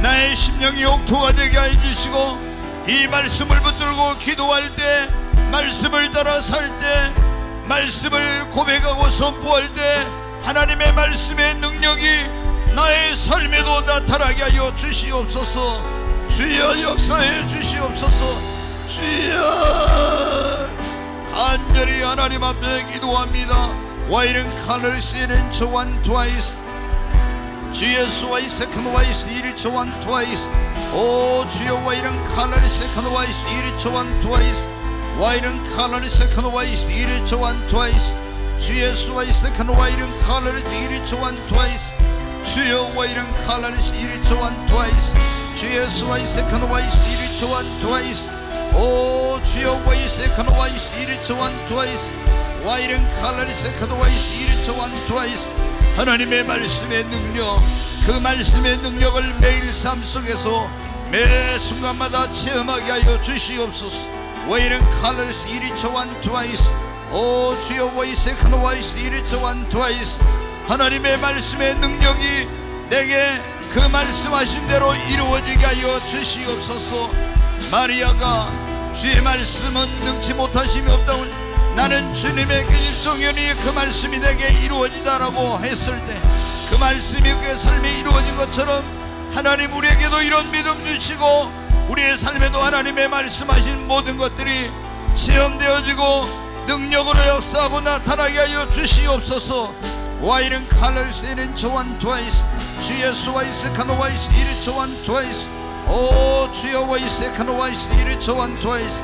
나의 심령이 옥토가 되게 하여 주시고 이 말씀을 붙들고 기도할 때, 말씀을 따라 살 때, 말씀을 고백하고 선포할 때 하나님의 말씀의 능력이 나의 삶에도 나타나게 하여 주시옵소서. 주여 역사해 주시옵소서. 주여 간절히 하나님 앞에 기도합니다. 와이른 칼레르시는 저완 트와이스, 주 예수와의 세컨 와이스 이리초 원 트와이스 오 주여 와이런 칼라리 세컨 와이스 이리초 원 트와이스 와이런 칼라리 세컨 와이스 이리초 원 트와이스 주 예수와의 세컨 와이런 칼라리 이리초 원 트와이스 주여 와이런 칼라리 이리초 원 트와이스 주 예수와의 세컨 와이스 이리초 원 트와이스 오 주여 와이 세컨 와이스 이리초 원 트와이스 와이런 칼라리 세컨 와이스 이리초 원 트와이스 하나님의 말씀의 능력 그 말씀의 능력을 매일 삶 속에서 매 순간마다 체험하게 하여 주시옵소서 와이런 칼라리 이리초 원 트와이스 오 주여 와이 세컨 와이스 이리초 원 트와이스 하나님의 말씀의 능력이 내게 그 말씀하신 대로 이루어지게 하여 주시옵소서 마리아가 주의 말씀은 능치 못하심이 없다운 나는 주님의 그 일종연히 그 말씀이 내게 이루어지다라고 했을 때 그 말씀이 그의 삶에 이루어진 것처럼 하나님 우리에게도 이런 믿음 주시고 우리의 삶에도 하나님의 말씀하신 모든 것들이 체험되어지고 능력으로 역사하고 나타나게 하여 주시옵소서 와이른 칼날스에는 조한 트와이스 주 예수와의 세컨 와이스 이리 조한 트와이스 오 주여 와의 세컨 와이스 이리 조한 트와이스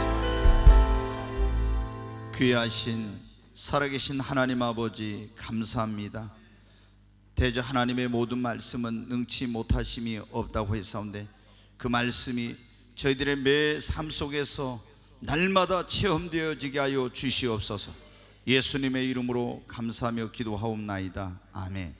귀하신 살아계신 하나님 아버지 감사합니다. 대저 하나님의 모든 말씀은 능치 못하심이 없다고 했사온데 그 말씀이 저희들의 매 삶 속에서 날마다 체험되어지게 하여 주시옵소서. 예수님의 이름으로 감사하며 기도하옵나이다. 아멘.